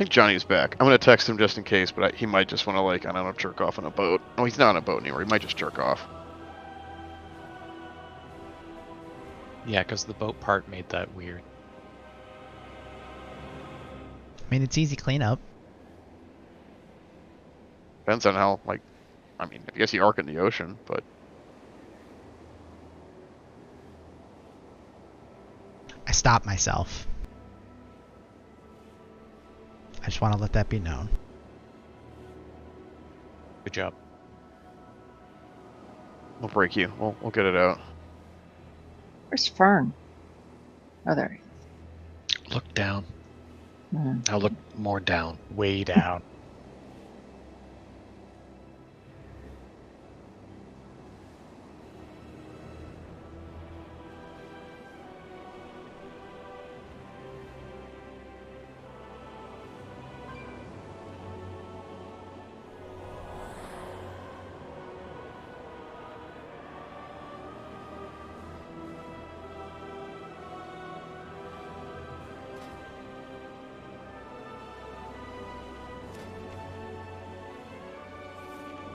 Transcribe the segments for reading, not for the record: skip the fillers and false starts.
think Johnny's back. I'm gonna text him just in case, but he might just want to, like, I don't know, jerk off on a boat. Oh, he's not on a boat anymore. He might just jerk off. Yeah, because the boat part made that weird. I mean, it's easy cleanup. Depends on how, like, I mean, I guess you arc in the ocean, but I stopped myself. I just want to let that be known. Good job. we'll break you. We'll get it out. Where's Fern? Oh, there he Look down. is. Now look more down. Way down.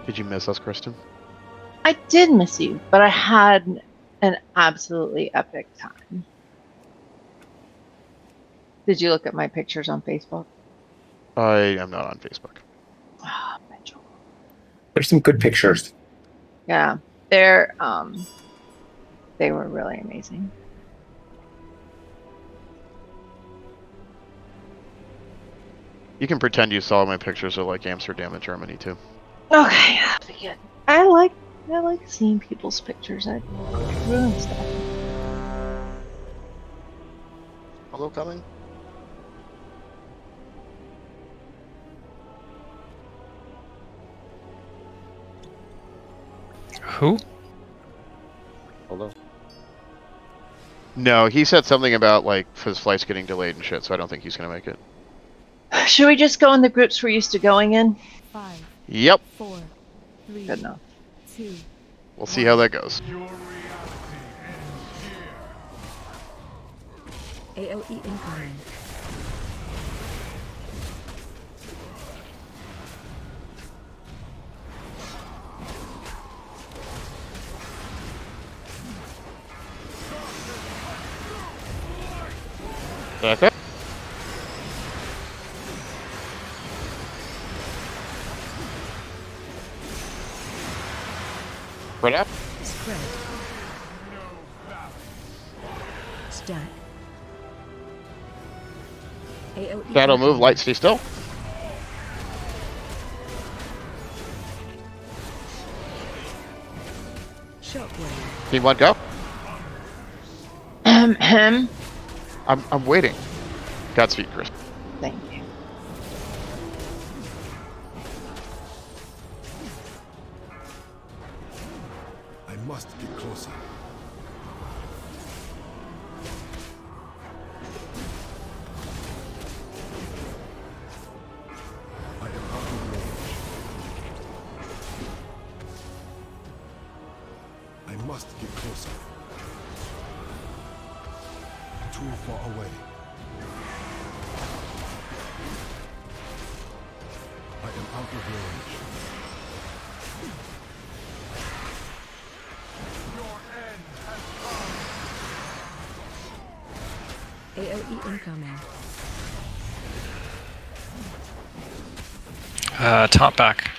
Did you miss us, Kristen? I did miss you, but I had an absolutely epic time. Did you look at my pictures on Facebook? I am not on Facebook. Oh, Mitchell. There's some good pictures. Yeah, they were really amazing. You can pretend you saw my pictures of, like, Amsterdam and Germany too. Okay, that'll be good. I like seeing people's pictures. I ruin stuff. Hello, coming. Who? Hello. No, he said something about, like, his flight's getting delayed and shit, so I don't think he's gonna make it. Should we just go in the groups we're used to going in? 5, Yep. 4, 3, Good enough. 2. We'll see how that goes. AOE incoming. Back up. Right up. Spread. Stack. AOE Shadow move, incoming. light, stay still. Shockwave. Team 1, go. Ahem. I'm waiting. Godspeed, Chris. Thank you. I must get closer. I am out of range. I must get closer. Too far away. I am out of range. AOE incoming. Top back.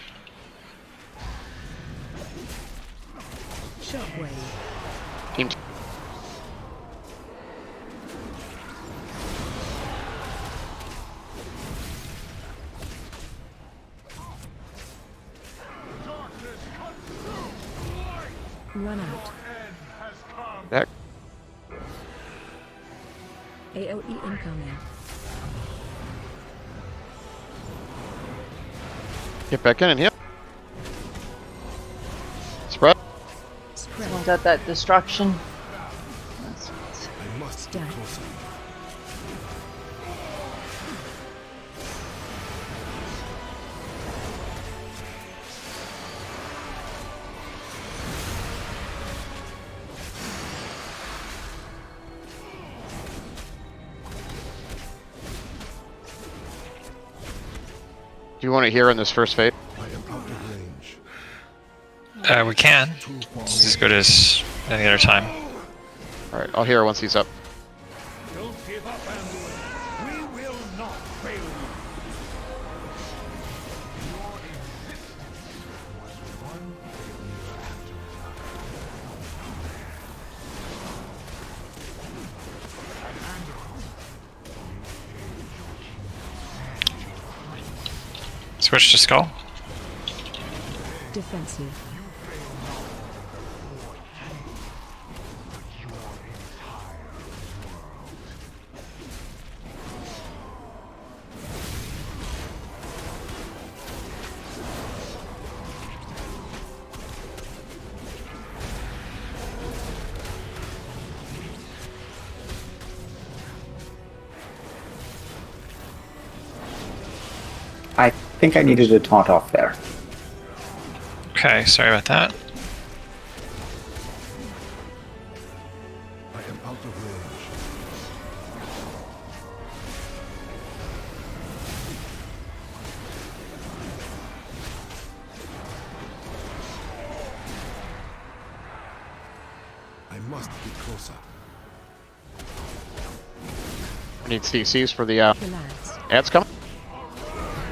Shockwave. Team. Run out. Back. AOE incoming. Get back in and hit. Spread. Spread. Someone's at that destruction. That's- I must get Stack. closer. Do you want to hear in this first phase? I am out of range. We can. Too far It's as away. good as any other time. All right, I'll hear once he's up. Switch to skull. Defensive. I think I needed a taunt off there. Okay, sorry about that. I am out of range. I must get closer. I need CCs for the Relax. ads coming.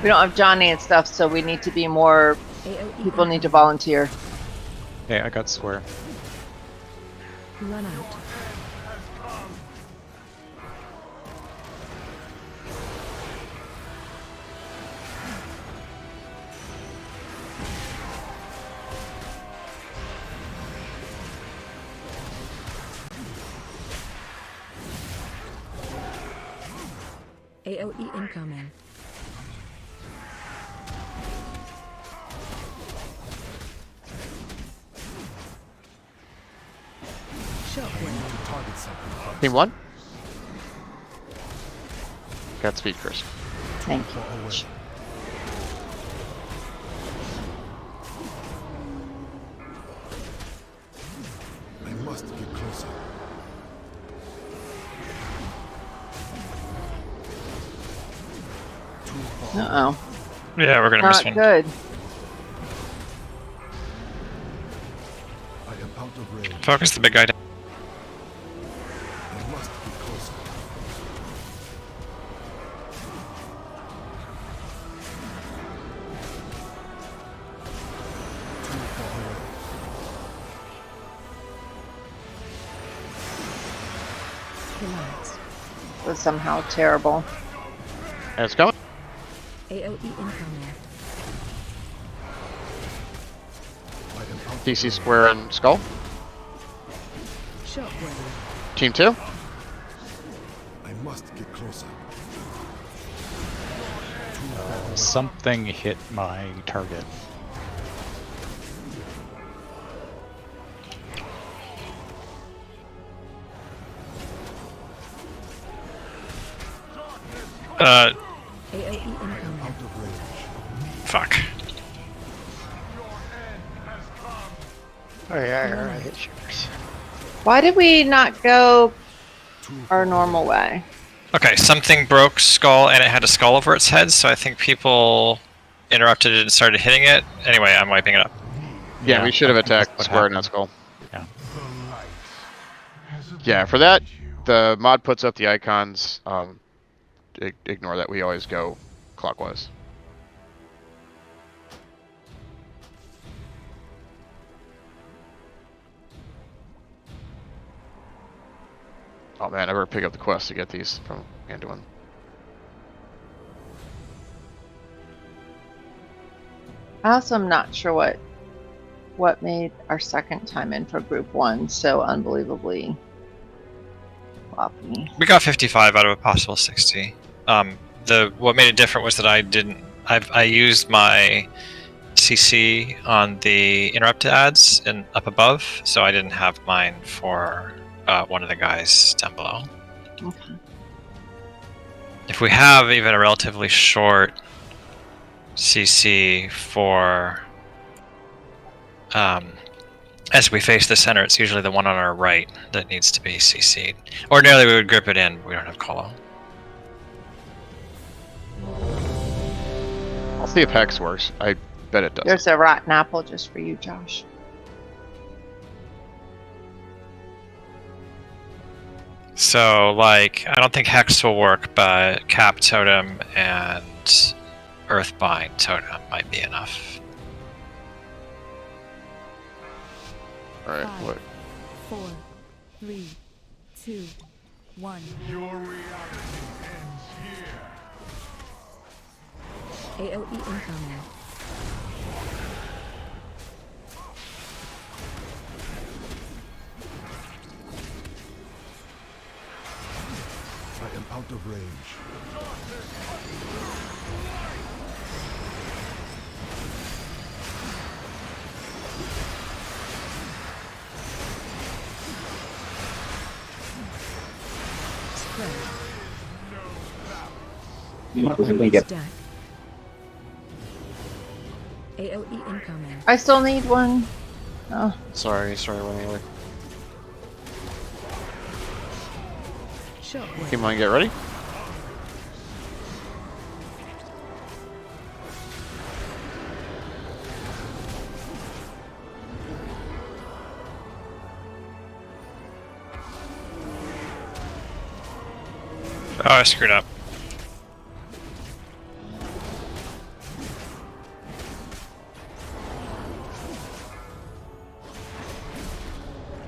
We don't have Johnny and stuff, so we need to be more. AOE People need to incoming. volunteer. Okay, I got swear. Run out. AOE incoming. Shockwave. To target something. Team 1. Got speed, Chris. Thank you. Far away. I must get closer. Too far away. Uh oh. Yeah, we're gonna miss Not one. good. I am out of range. Focus the big guy down. I must get closer. Too far away. Relax. Was somehow terrible. Ads coming. AOE incoming. I am out of DC square and skull. Shockwave. Team 2. I must get closer. Too far away. Something hit my target. AOE I am incoming. out of range. Fuck. Why did we not go Too our far normal way? Okay, something broke skull and it had a skull over its head, so I think people interrupted it and started hitting it. Anyway, I'm wiping it up. Yeah, we should have I think that's attacked what square, happened. not skull. Yeah. Yeah, for that, the mod puts up the icons. Ignore that. We always go clockwise. Oh man, I better pick up the quest to get these from Anduin. I also am not sure what made our second time in for group 1 so unbelievably floppy. We got 55 out of a possible 60. What made it different was that I used my CC on the interrupted ads and up above, so I didn't have mine for one of the guys down below. Okay. If we have even a relatively short CC for as we face the center, it's usually the one on our right that needs to be CC'd. Ordinarily we would grip it in, but we don't have Colo. I'll see if Hex works. I bet it does. There's a rotten apple just for you, Josh. So, like, I don't think Hex will work, but Cap Totem and Earthbind Totem might be enough. Alright, 5, what? 4, 3, 2, 1. Your reality ends here. AOE incoming. I am out of range. Spread. Let me get. Stack. AOE incoming. I still need one. Oh, Sorry, anyway. Shockwave. Come on, get ready. Oh, I screwed up.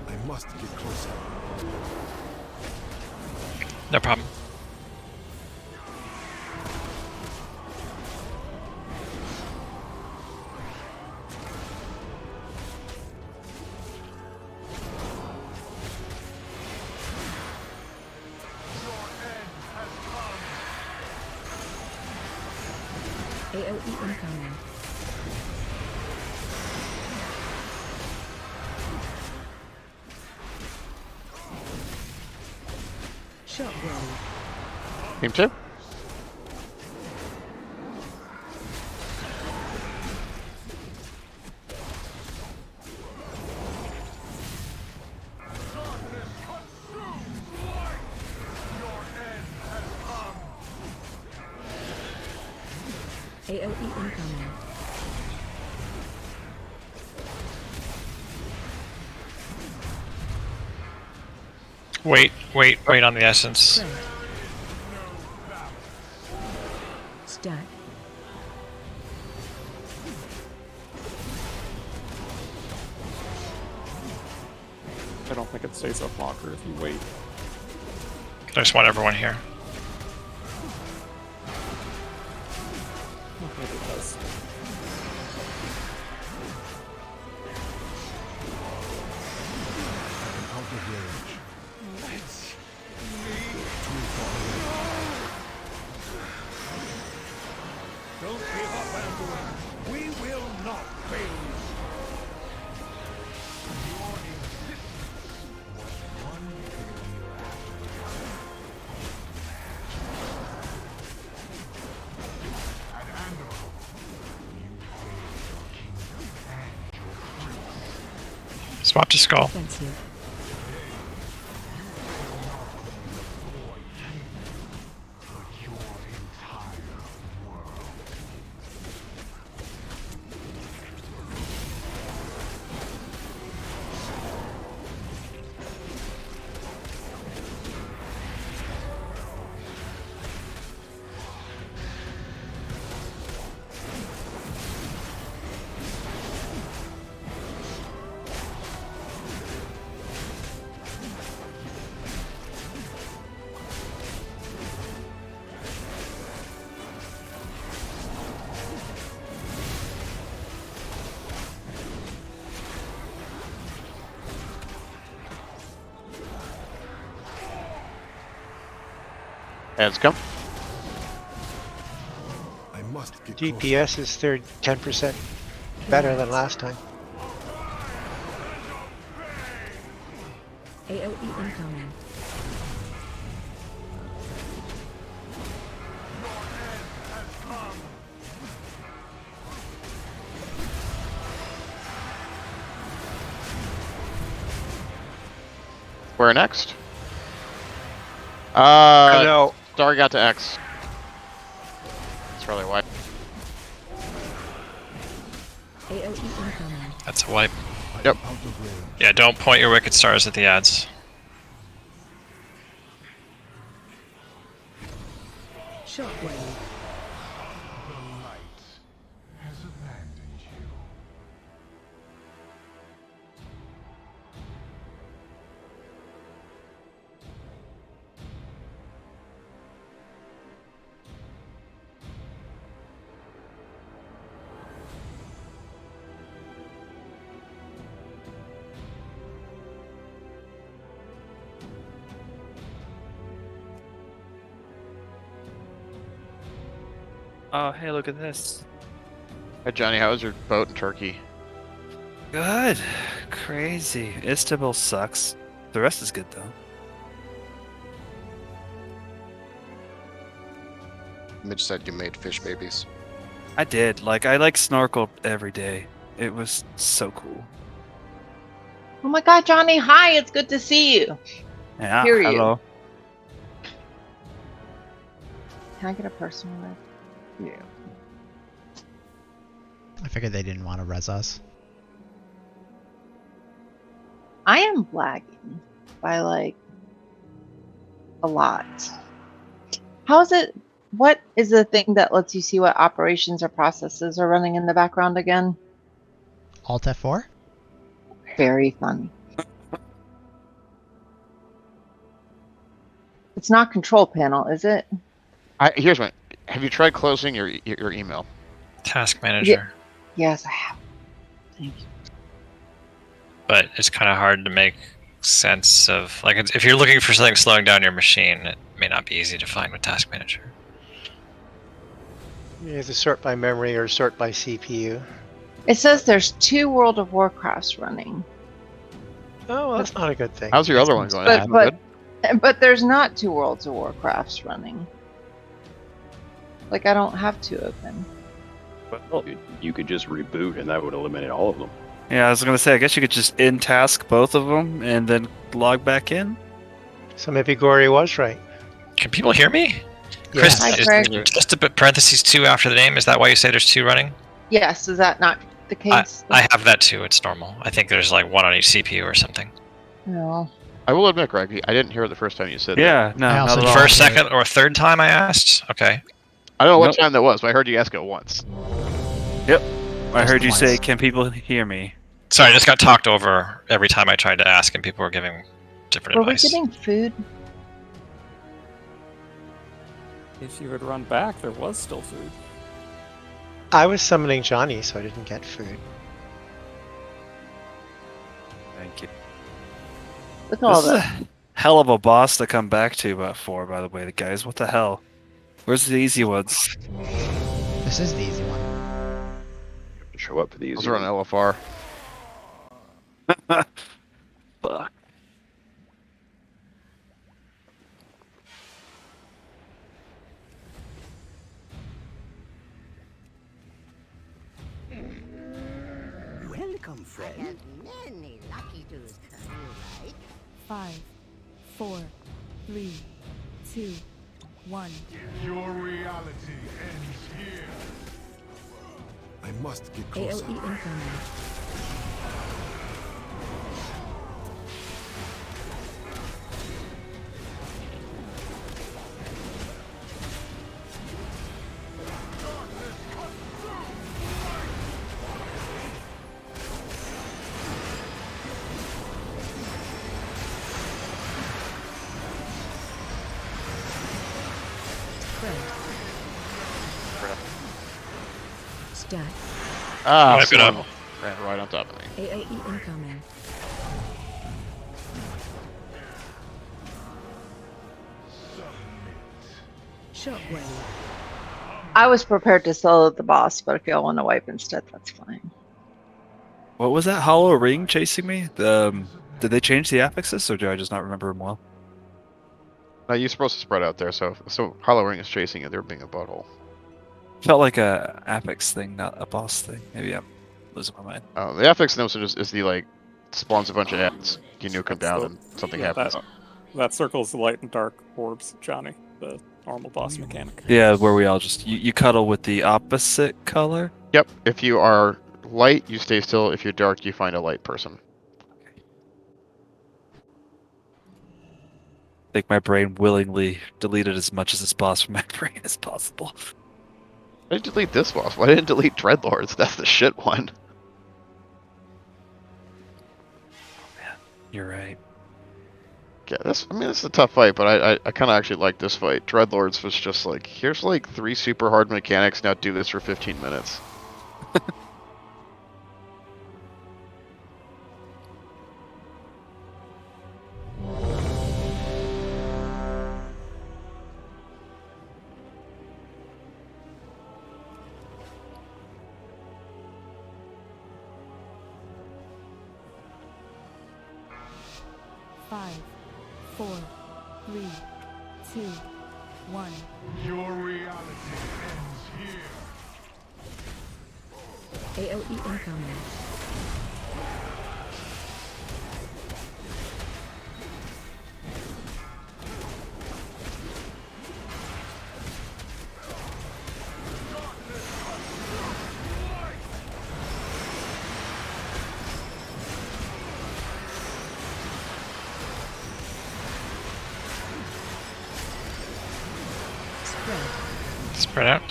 I must get closer. No problem. AOE incoming. Shockwave. Team 2. AOE incoming. Wait on the essence. Spread. Stack. I don't think it stays up longer if you wait. I just want everyone here. I think it does. I am out of range. Too far away. Don't give up, Anduin. We will not fail you. Your existence was one At Anduin, you failed your kingdom and your prince. Swap to Skull. Offensive. But your entire world. Ads come. I must get closer. DPS is 10% better than last time. AOE incoming. Where next? No, Starry got to X. That's probably why. AoE incoming. That's a wipe. Yep. Yeah, don't point your Wicked Stars at the ads. Shockwave. Oh, hey, look at this. Hey Johnny, how was your boat in Turkey? Good. Crazy. Istanbul sucks. The rest is good, though. Mitch said you made fish babies. I did. Like, I snorkeled every day. It was so cool. Oh my god, Johnny, hi, it's good to see you. Yeah, Hear you. hello. Can I get a personal red? Yeah. I figured they didn't want to res us. I am lagging by like a lot. How is it? What is the thing that lets you see what operations or processes are running in the background again? Alt F4? Very funny. It's not control panel, is it? Here's one. Have you tried closing your email? Task Manager. Yes, I have. Thank you. But it's kind of hard to make sense of, like, if you're looking for something slowing down your machine, it may not be easy to find with Task Manager. You either sort by memory or sort by CPU. It says there's 2 World of Warcrafts running, Oh, well, that's not a good thing. How's your other one going? But- Isn't it but- good? but there's not 2 Worlds of Warcrafts running. Like, I don't have 2 open. Well, you could just reboot and that would eliminate all of them. Yeah, I was gonna say, I guess you could just in-task both of them and then log back in. So maybe Gory was right. Can people hear me? Yeah. Chris, Hi, is Greg. just a bit parentheses 2 after the name. Is that why you say there's 2 running? Yes, is that not the case? I have that too. It's normal. I think there's like 1 on each CPU or something. No. I will admit, Greg, I didn't hear it the first time you said that. Yeah, no, I not also at all. First, second, or third time I asked? Okay. I don't know what Nope. time that was, but I heard you ask it once. Yep. I Just heard you say, once. can people hear me? Sorry, I just got talked over every time I tried to ask and people were giving different Were we advice. getting food? If you had run back, there was still food. I was summoning Johnny, so I didn't get food. Thank you. Look at all This is that. a hell of a boss to come back to for, by the way, the guys. What the hell? Where's the easy ones? This is the easy one. You have to show up for these. Those are on LFR. Fuck. Welcome, friend. Many lucky dues. Right? 5, 4, 3, 2, 1. Your reality ends here. I must get closer. AoE incoming. Stat. Ah, Wipe it up. someone ran right on top of me. AoE incoming. Shockwave. I was prepared to solo the boss, but if y'all want to wipe instead, that's fine. What was that hollow ring chasing me? Did they change the affixes, or do I just not remember them well? Now you're supposed to spread out there, so Hollow Ring is chasing you. They're being a butthole. Felt like a apex thing, not a boss thing. Maybe I'm losing my mind. The affix notion is the like spawns a bunch of ants. You nuke them That's down the- and something yeah, happens. That circles the light and dark orbs, Johnny. The normal boss mechanic. Yeah, where we all just you cuddle with the opposite color. Yep. If you are light, you stay still. If you're dark, you find a light person. I think my brain willingly deleted as much of this boss from my brain as possible. I didn't delete this boss. Why didn't I delete Dreadlords? That's the shit one. You're right. Yeah, I mean, it's a tough fight, but I kind of actually like this fight. Dreadlords was just like, here's like 3 super hard mechanics, now do this for 15 minutes. Five, 4, 3, 2, 1. Your reality ends here. AOE incoming. Spread out.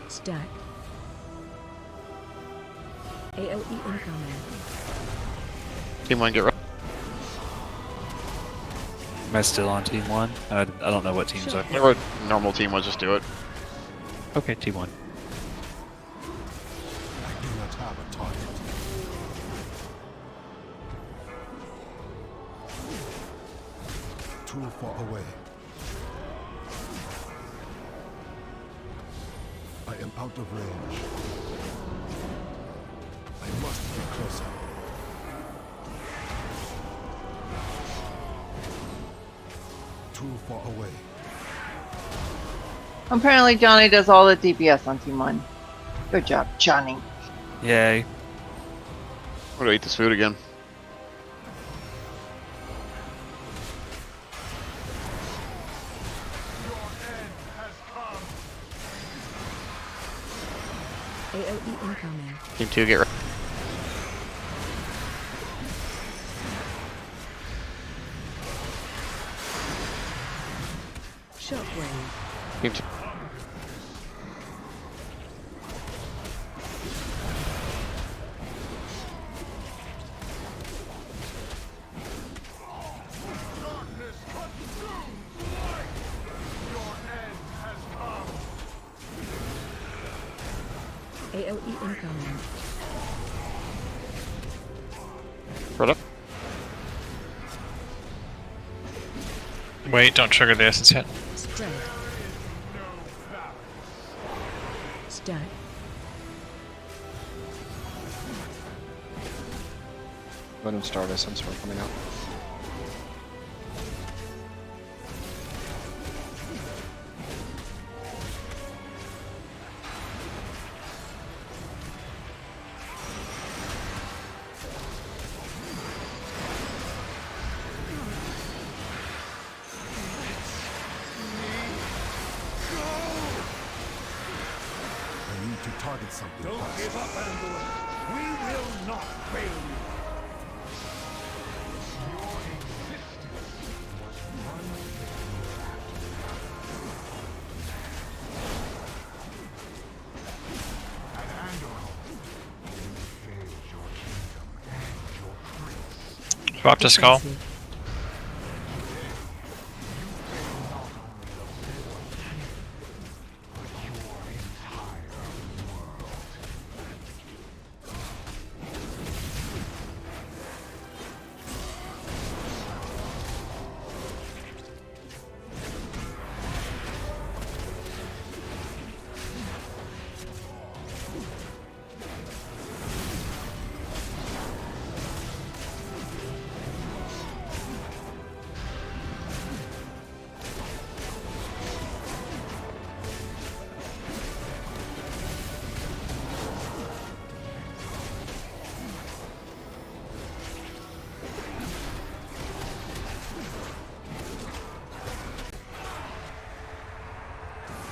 Stack. AOE incoming. Team 1, get ready. Am I still on team 1? I don't know what teams are. Whatever normal team was, just do it. Okay, team 1. I do not have a target. Too far away. I am out of range. I must be closer. Too far away. Apparently Johnny does all the DPS on Team 1. Good job, Johnny. Yay. I'm gonna eat this food again. AOE incoming. Team 2, get ready. Shockwave. Team 2. AOE incoming. Right up. Wait, don't trigger the essence yet. Spread. Stack. Let him start us. I'm sorry, coming out. I need to target something. Don't give up, Anduin. We will not fail you. Your existence was one at Anduin, you failed your kingdom and your prince. Swap to skull. Defensive.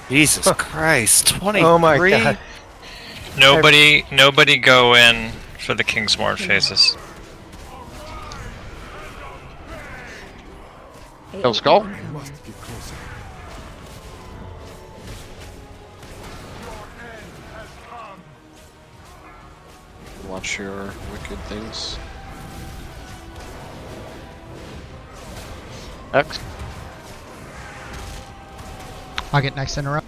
Jesus Christ, 23? Oh my god. Nobody go in for the Kingsmore phases. Oh, Skull? Watch your wicked things. X. I'll get next in a row.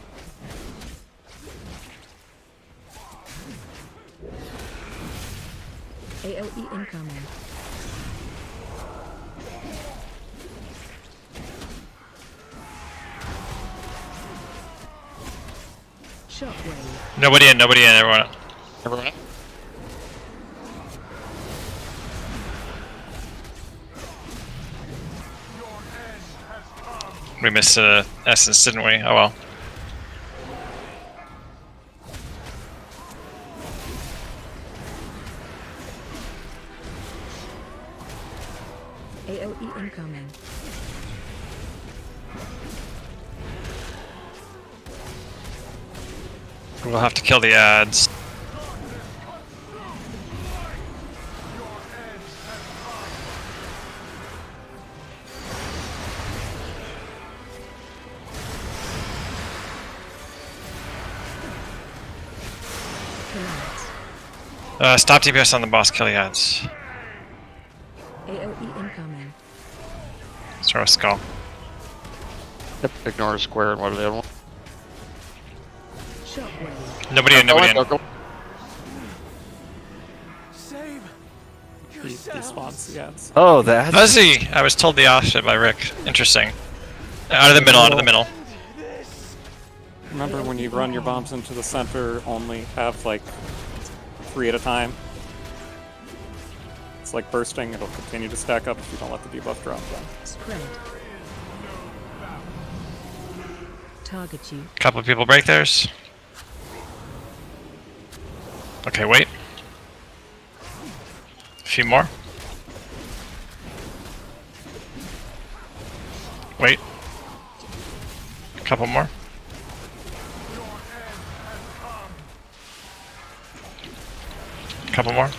AOE incoming. Shockwave. Nobody in, everyone. Everyone up? We missed Essence, didn't we? Oh well. AOE incoming. We'll have to kill the ads. Stop DPS on the boss, kill the ads. AOE incoming. Throw a skull. Yep, ignore square and what do they want? Shockwave. Nobody in, nobody in. He spawns the ads. Oh, that's Fuzzy! I was told the opposite by Rick. Interesting. Out of the middle, out of the middle. Remember when you run your bombs into the center, only have like 3 at a time? It's like bursting, it'll continue to stack up if you don't let the debuff drop down. Spread. Target you. Couple of people break theirs. Okay, wait. A few more. Wait. A couple more. A couple more.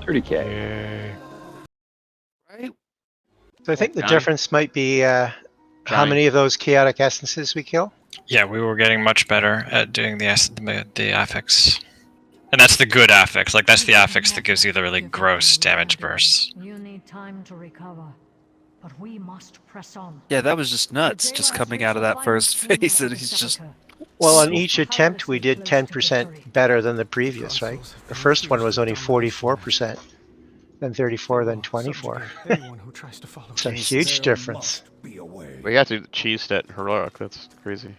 $30K. Right. So I think the Johnny? difference might be how Johnny? many of those chaotic essences we kill. Yeah, we were getting much better at doing the affix. And that's the good affix. Like, that's the affix that gives you the really gross damage bursts. You need time to recover, but we must press on. yeah, that was just nuts. Just coming out of that first phase, and he's just Well, on each attempt we did 10% better than the previous, right? The first one was only 44%, then 34, then 24. It's a huge difference. We got to do the cheese stat heroic, that's crazy.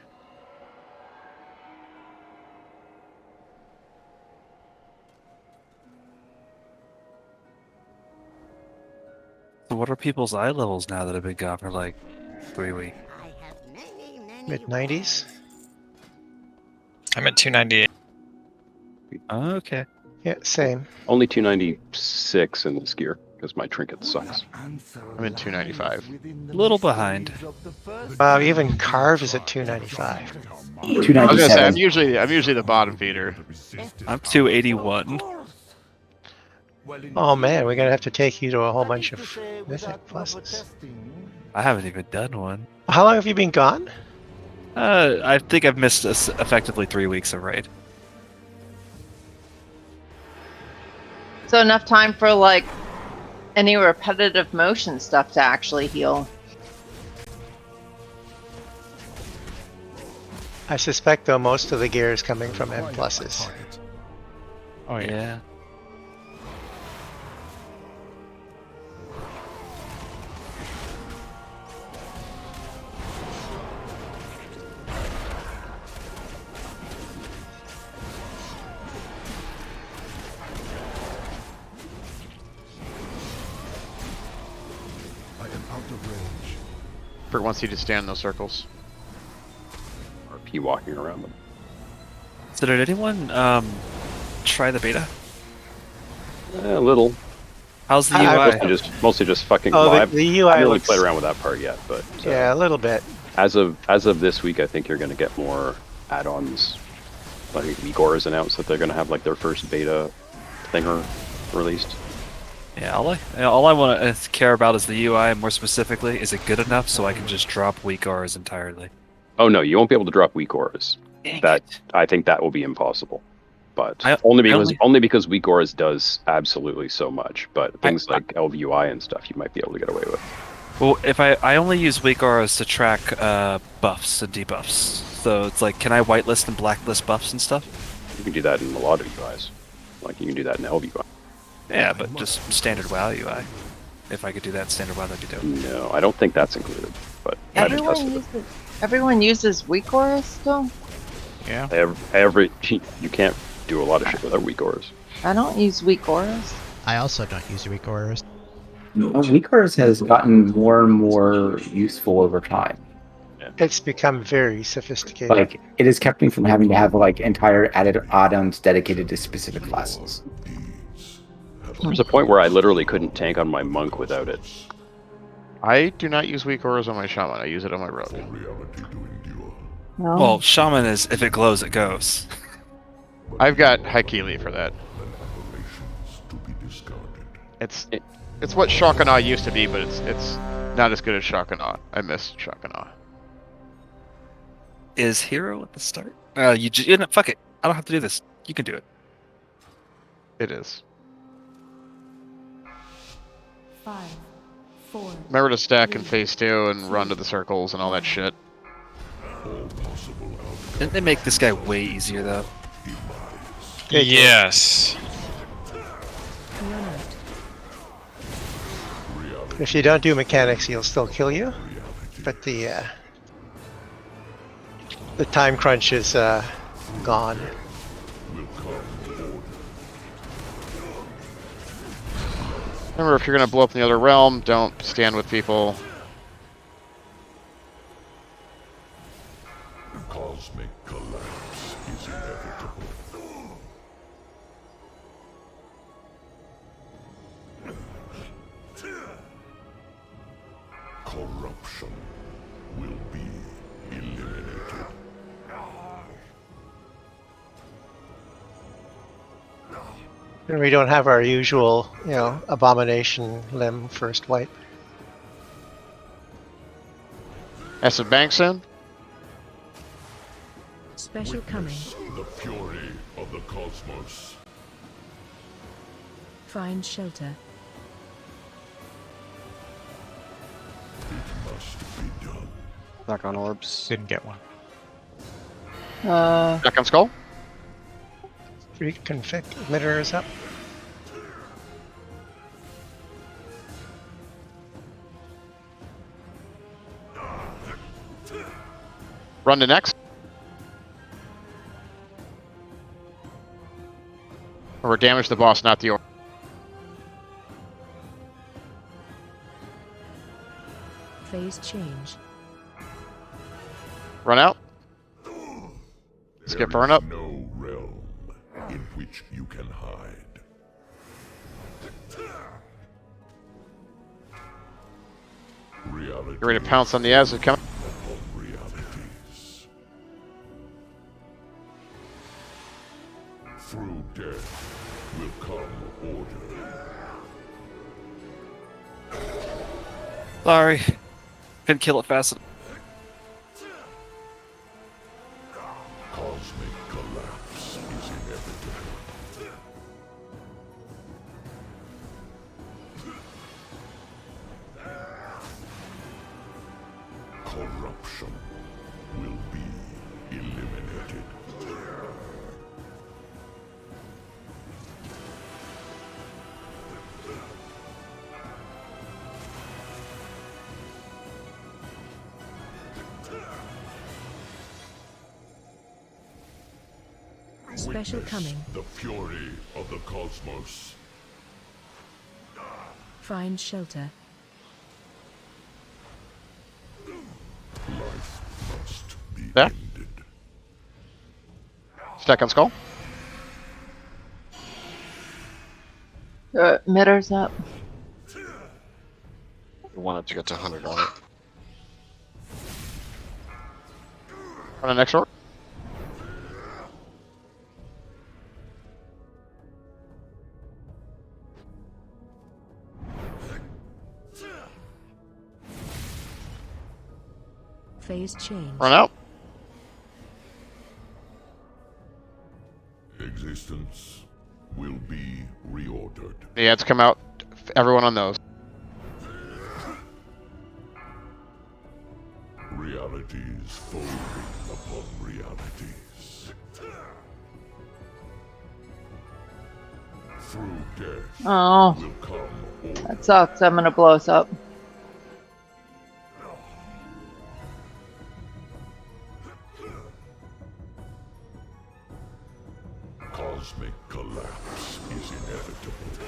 So what are people's eye levels now that have been gone for like 3 weeks? Mid 90s. I'm at 298. Okay. Yeah, same. Only 296 in this gear because my trinket sucks. I'm in 295. A little behind. Even Carve is at 295. I was gonna say I'm usually the bottom feeder. I'm 281. Oh man, we're gonna have to take you to a whole bunch of mythic pluses. I haven't even done one. How long have you been gone? I think I've missed effectively 3 weeks of raid. So enough time for like any repetitive motion stuff to actually heal. I suspect though most of the gear is coming from M pluses. Oh yeah. Yeah. Bert wants you to stand in those circles. Or P walking around them. So did anyone try the beta? A little. How's the I- UI? Mostly just fucking. Oh, well, the I UI haven't really looks. played around with that part yet, but Yeah, a little bit. as of this week, I think you're going to get more add-ons. Like Vigor has announced that they're going to have like their first beta thinger released. Yeah, all I want to care about is the UI, and more specifically, is it good enough so I can just drop weak auras entirely? Oh no, you won't be able to drop weak auras. Dang That it. I think that will be impossible. But I only because weak auras does absolutely so much. But things like LVUI and stuff, you might be able to get away with. Well, if I only use weak auras to track buffs and debuffs, so it's like, can I whitelist and blacklist buffs and stuff? You can do that in a lot of UIs. Like you can do that in LVUI. Yeah, but just standard WoW UI. If I could do that in standard WoW, that'd be dope. No, I don't think that's included. But I haven't tested it. Everyone uses weak auras still? Yeah. Every you can't do a lot of shit without weak auras. I don't use weak auras. I also don't use weak auras. Weak auras has gotten more and more useful over time. It's become very sophisticated. Like, it has kept me from having to have like entire added add-ons dedicated to specific classes. There's a point where I literally couldn't tank on my monk without it. I do not use weak auras on my shaman. I use it on my rogue. No. Well, shaman is, if it glows, it goes. I've got Haikili for that. It's what Shakana used to be, but it's not as good as Shakana. I miss Shakana. Is hero at the start? Fuck it. I don't have to do this. You can do it. It is. 5, 4. Remember to stack in phase 2 and run to the circles and all that shit. Didn't they make this guy way easier though? Yes. If you don't do mechanics, he'll still kill you. But the time crunch is gone. Remember, if you're gonna blow up in the other realm, don't stand with people. Cosmic collapse is inevitable. Corruption will be eliminated. And we don't have our usual, abomination limb first wipe. Acid Bank soon? Special coming. The fury of the cosmos. Find shelter. It must be done. Back on orbs. Didn't get one. Back on skull? Reconfig emitter is up. Run to next. Or damage the boss, not the orb. Phase change. Run out. Skip burn up. No realm in which you can hide. Reality Get ready to pounce on the acid coming. upon realities. Through death will come order. Sorry. Couldn't kill it fast enough. Cosmic collapse is inevitable. Corruption will be eliminated. Special Witness coming. The fury of the cosmos. Find shelter. Life must be There. ended. Stack on skull. Emitters up. We want it to get to 100 on it. On the next orb. Phase change. Run out. Existence will be reordered. The ads come out. Everyone on those. Realities folding upon realities. Through death Oh, will come order. that sucks. I'm gonna blow us up. Cosmic collapse is inevitable.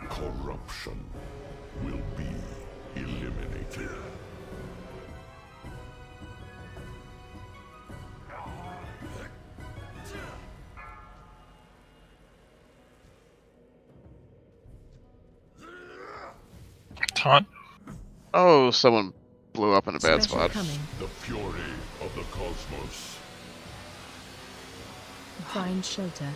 Corruption will be eliminated. Taunt. Oh, someone blew up in a bad Special spot. coming. The fury of the cosmos. Find shelter.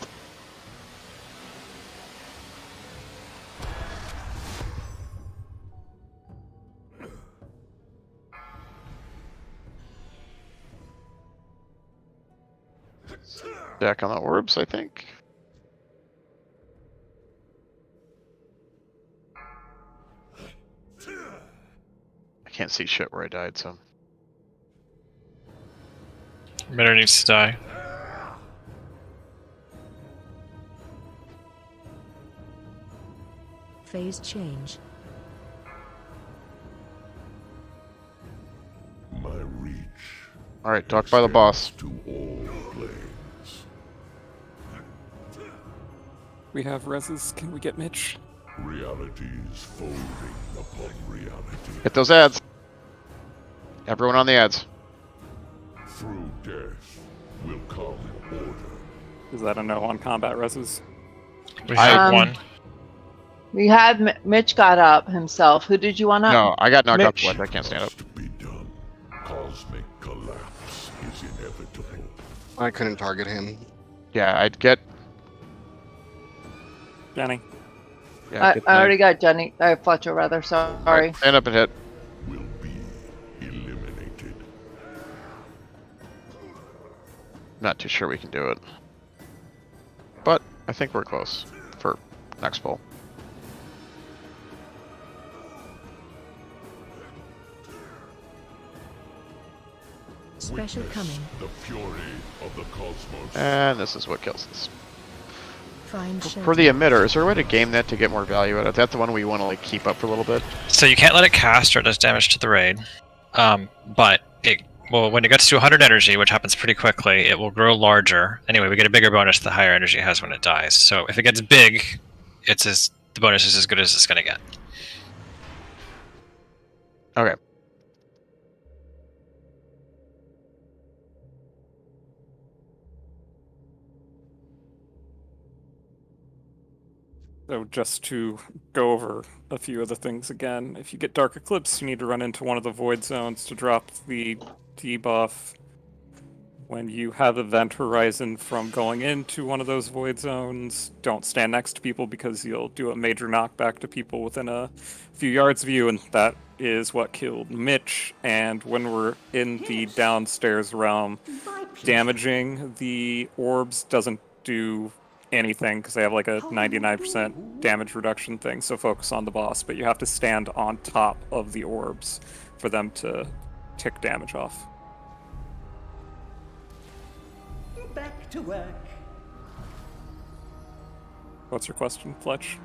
Back on the orbs, I think. I can't see shit where I died, so. Emitter needs to die. Phase change. My reach Alright, talk by the boss. to all planes. We have reses. Can we get Mitch? Realities folding upon reality. Hit those ads. Everyone on the ads. Through death will come order. Is that a no on combat reses? We had Um, one. We had Mitch got up himself. Who did you want up? No, I got knocked Mitch. up. I can't stand up. To be done. Cosmic collapse is inevitable. I couldn't target him. Yeah, I'd get. Jenny. Yeah, I already got Jenny. Fletcher, rather. Sorry. Alright, stand up and hit. Will be eliminated. Not too sure we can do it. But I think we're close for next pull. Special coming. The fury of the cosmos. And this is what kills us. Find shelter. For the emitter, is there a way to game that to get more value out of it? That's the one we want to like keep up for a little bit. So you can't let it cast or it does damage to the raid. But it well, when it gets to 100 energy, which happens pretty quickly, it will grow larger. Anyway, we get a bigger bonus the higher energy it has when it dies. So if it gets big, the bonus is as good as it's going to get. Okay. So just to go over a few of the things again, if you get Dark Eclipse, you need to run into one of the Void Zones to drop the debuff. When you have Event Horizon from going into one of those Void Zones, don't stand next to people because you'll do a major knockback to people within a few yards of you, and that is what killed Mitch. And when we're in the downstairs realm, damaging the orbs doesn't do anything because they have like a 99% damage reduction thing, so focus on the boss, but you have to stand on top of the orbs for them to tick damage off. Back to work. What's your question, Fletch?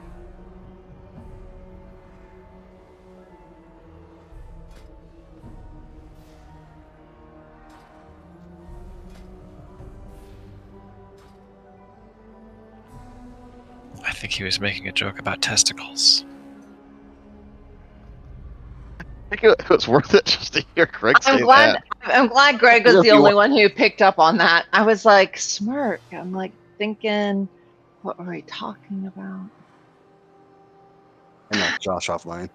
I think he was making a joke about testicles. I think it was worth it just to hear Greg say I'm glad. that. I'm glad Greg was If the you only want- one who picked up on that. I was like, smirk. I'm like thinking, what were we talking about? I knocked Josh offline.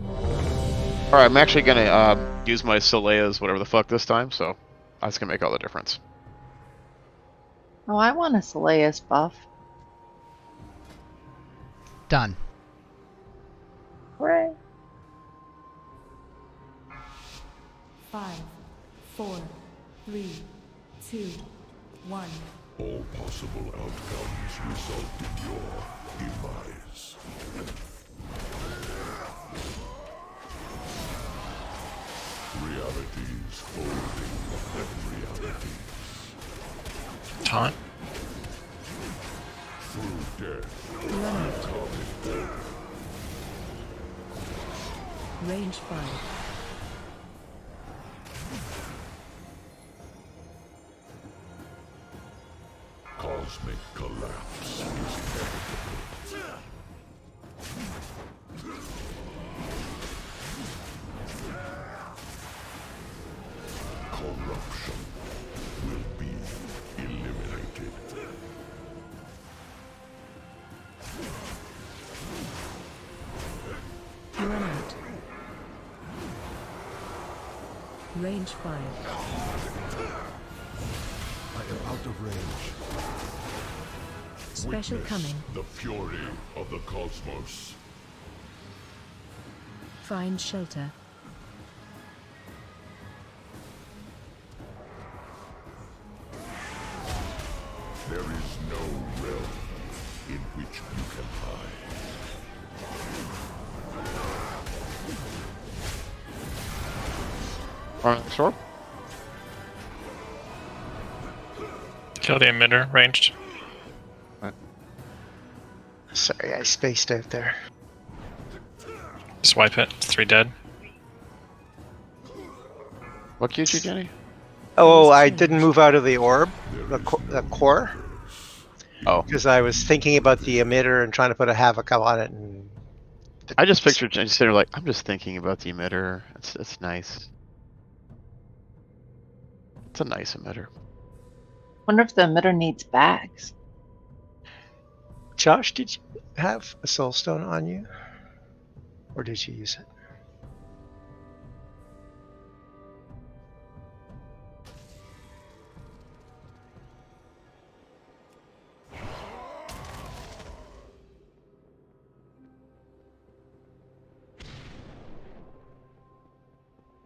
Alright, I'm actually gonna use my Solea's whatever the fuck this time, so that's gonna make all the difference. Oh, I want a Soleus buff. Done. Hooray. 5, 4, 3, 2, 1. All possible outcomes result in your demise. Realities holding realities. Taunt. Through death, Run out. come Range 5. cosmic collapse is inevitable. Corruption will be eliminated. Run out. Range 5. I am out of range. Special Witness coming. the fury of the cosmos. Find shelter. There is no realm in which you can hide. Alright, sure. Kill the emitter, ranged. Sorry, I spaced out there. Just wipe it. 3 dead. What queued you, Jenny? Oh, I didn't move out of the orb, the core, Oh. because I was thinking about the emitter and trying to put a havoc on it. And I just pictured Jenny sitting there like, I'm just thinking about the emitter. It's nice. It's a nice emitter. Wonder if the emitter needs bags. Josh, did you have a soulstone on you, or did you use it?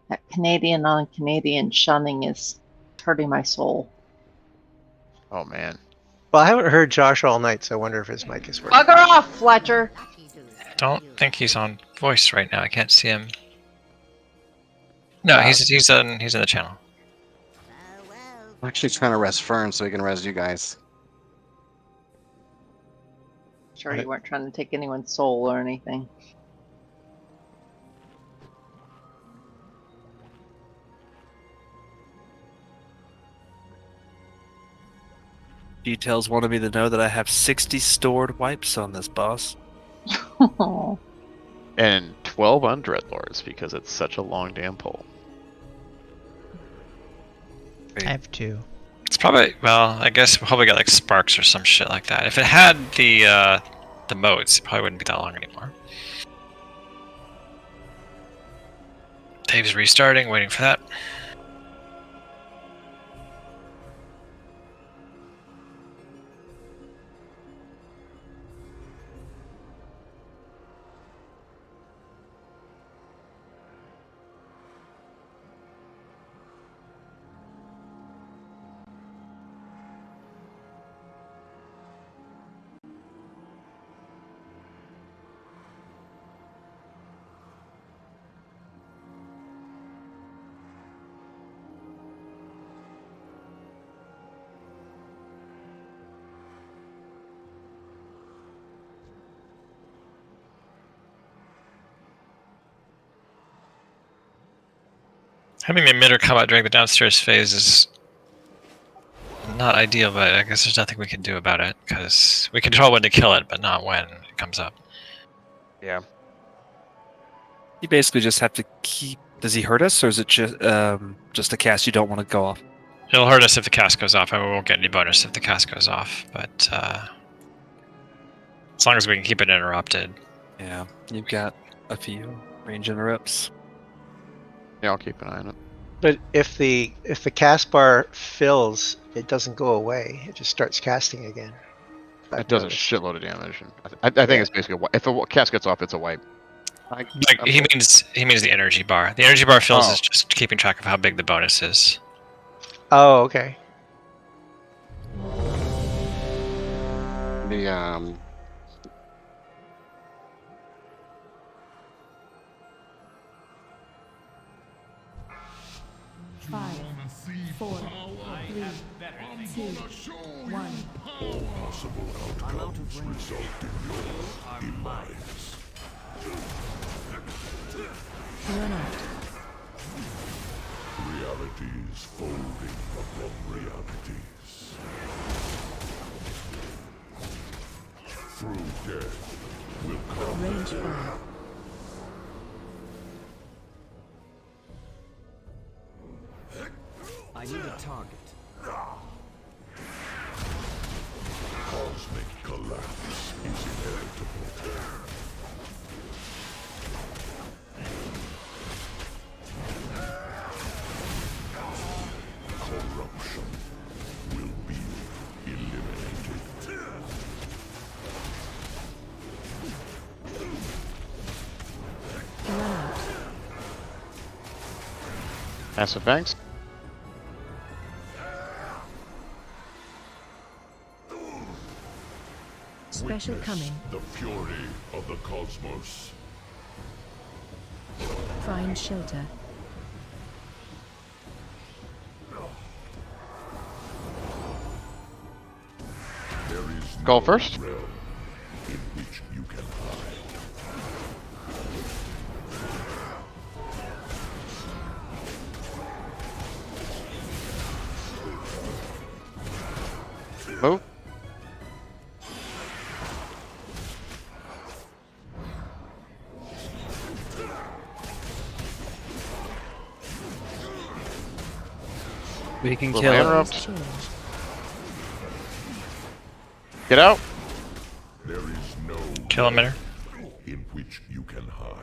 That Canadian on Canadian shunning is hurting my soul. Oh man. Well, I haven't heard Josh all night, so I wonder if his mic is working. Bugger off, Fletcher! Don't think he's on voice right now. I can't see him. No, he's in the channel. I'm actually trying to res Fern so he can res you guys. Sure, you weren't trying to take anyone's soul or anything. Details wanted me to know that I have 60 stored wipes on this boss. And 12 on Dreadlords because it's such a long damn pole. I have 2. It's probably, well, I guess we'll probably get like sparks or some shit like that. If it had the modes, it probably wouldn't be that long anymore. Dave's restarting, waiting for that. Having the emitter come out during the downstairs phase is not ideal, but I guess there's nothing we can do about it because we control when to kill it, but not when it comes up. Yeah. You basically just have to keep. Does he hurt us, or is it just a cast you don't want to go off? It'll hurt us if the cast goes off, and we won't get any bonus if the cast goes off. But as long as we can keep it interrupted. Yeah, you've got a few range interrupts. Yeah, I'll keep an eye on it. But if the cast bar fills, it doesn't go away. It just starts casting again. It does a shitload of damage. I think it's basically if a cast gets off, it's a wipe. Like he means the energy bar. The energy bar fills is just keeping track of how big the bonus is. Oh, okay. The 5, 4, 3, 2, 1. All possible outcomes result in your demise. Run out. Realities folding upon realities. Through death will come Range 5. I need a target. Cosmic collapse is inevitable. Corruption will be eliminated. Run out. Massive banks. Special coming. The fury of the cosmos. Find shelter. There is Go no first. realm in which you can hide. Move. We can Little kill it. interrupt. Get out. There is no Kill emitter. in which you can hide.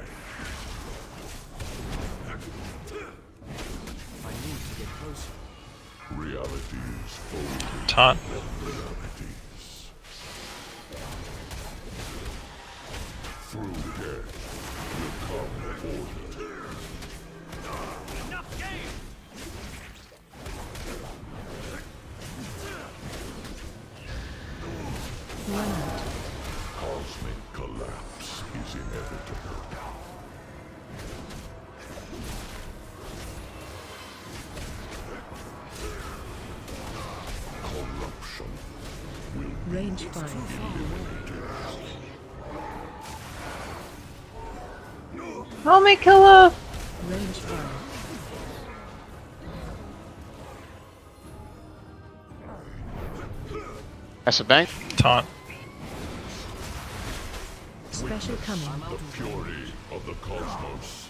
I need to get closer. Realities folding Taunt. upon realities. Through death will come order. Run out. Cosmic collapse is inevitable. Corruption will Range 5. Help me, killer! Range 5. Massive bank. Taunt. Special coming. the fury of the cosmos.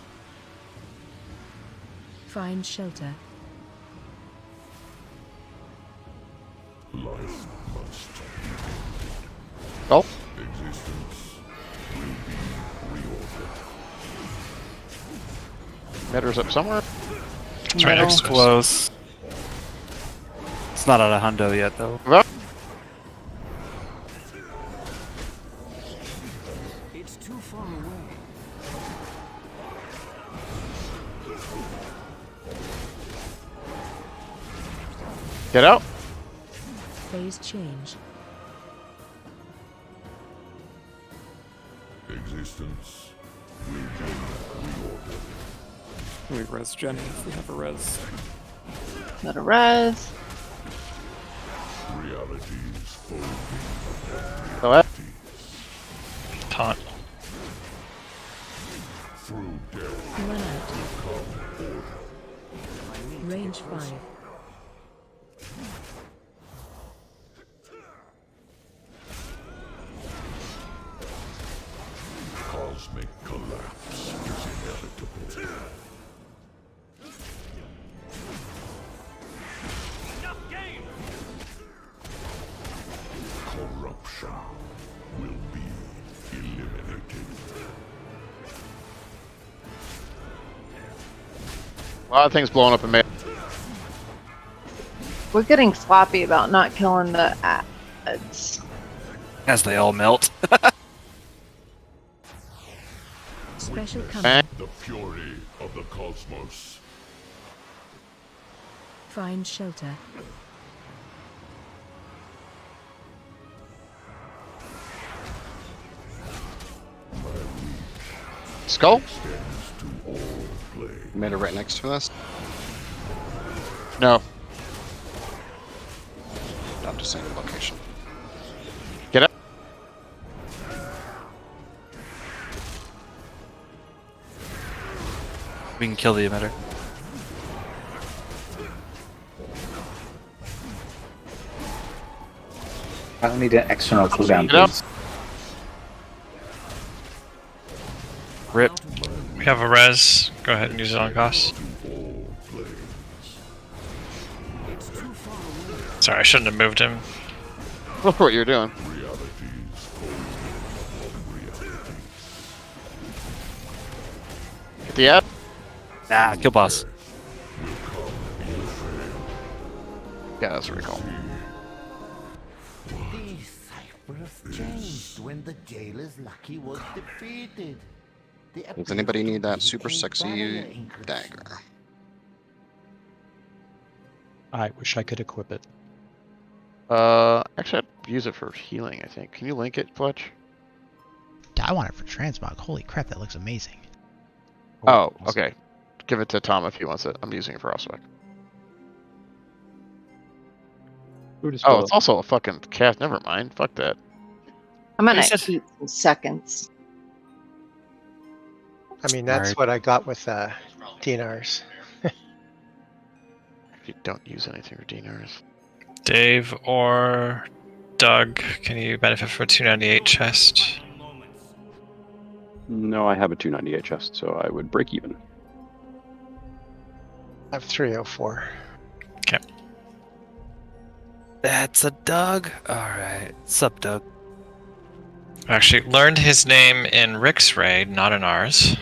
Find shelter. Life must Go. existence will be reordered. Metter's up somewhere. It's right next to us. Close. It's not out of hundo yet, though. Move up. It's too far away. Get out. Phase change. Existence will be reordered. We res Jenny if we have a res. Not a res. Realities folding Go ahead. Taunt. through death Run out. come order. Range 5. destruction will be eliminated. A lot of things blowing up in May. We're getting sloppy about not killing the ads. As they all melt. Special coming. The fury of the cosmos. Find shelter. Skull? Made it right next to us. No. Not the same location. Get up. We can kill the emitter. I don't need an external cooldown, Get up. please. Rip. We have a res. Go ahead and use it on Goss. Sorry, I shouldn't have moved him. Look what you're doing. Get the ad. Ah, kill boss. Yeah, that's a recall. The Cyprus changed when the jailer's Lucky was defeated. Does anybody need that super sexy dagger? I wish I could equip it. Actually, I'd use it for healing, I think. Can you link it, Fletch? I want it for transmog. Holy crap, that looks amazing. Oh, okay. Give it to Tom if he wants it. I'm using it for Oswek. Oh, it's also a fucking cast. Never mind. Fuck that. I'm gonna He said- eat some seconds. I mean, that's Alright. what I got with dinars. If you don't use anything for dinars. Dave or Doug, can you benefit for 298 chest? No, I have a 298 chest, so I would break even. I have 304. Okay. That's a Doug. Alright. Sup, Doug? I actually learned his name in Rick's raid, not in ours.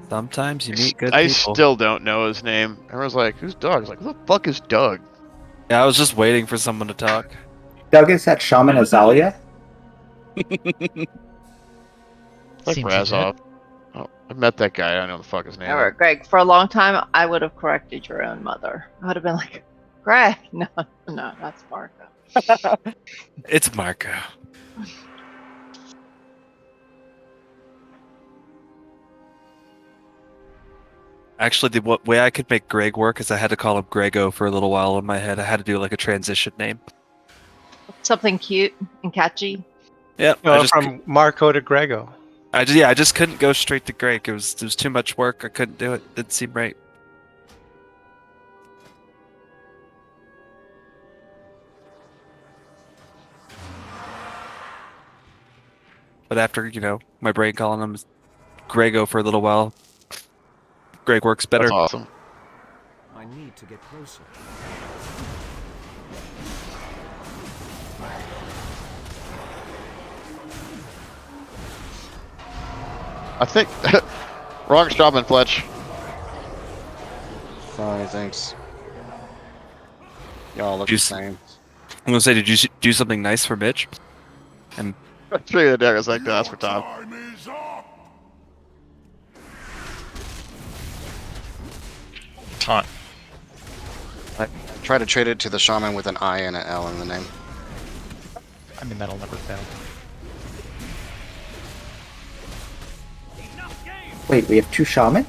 Sometimes you meet good I people. still don't know his name. Everyone's like, who's Doug? I was like, who the fuck is Doug? Yeah, I was just waiting for someone to talk. Doug, is that Shaman Azalea? Like Seems Razov. Oh, I met that guy. I don't know the fuck his name. Never, Greg. For a long time, I would have corrected your own mother. I would have been like, Greg. No, no, that's Marco. It's Marco. Actually, the way I could make Greg work is I had to call him Grego for a little while in my head. I had to do like a transition name. Something cute and catchy. Yeah, From Marco to Grego. I just couldn't go straight to Greg. It was too much work. I couldn't do it. Didn't seem right. But after, my brain calling him Grego for a little while, Greg works better. That's awesome. I need to get closer. I think wrong Strauman, Fletch. Sorry, thanks. Y'all look the same. I'm gonna say, did you do something nice for Mitch? And I figured I was like, no, that's for Tom. Taunt. I try to trade it to the shaman with an I and an L in the name. I mean, that'll never fail. Wait, we have two shaman?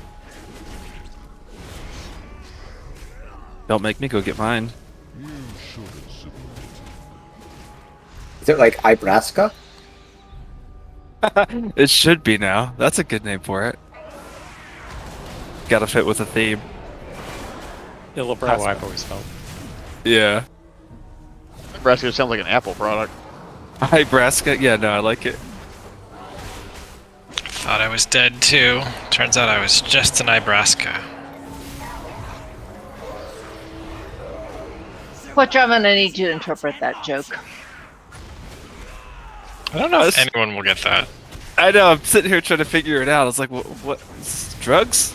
don't make me go get mine. Is it like Ibraska? It should be now. That's a good name for it. Gotta fit with a theme. How I've always felt. Yeah. Nebraska sounds like an Apple product. Ibraska? Yeah, no, I like it. Thought I was dead too. Turns out I was just an Ibraska. Butcher, I'm gonna need you to interpret that joke. I don't know if anyone will get that. I know. I'm sitting here trying to figure it out. I was like, what drugs?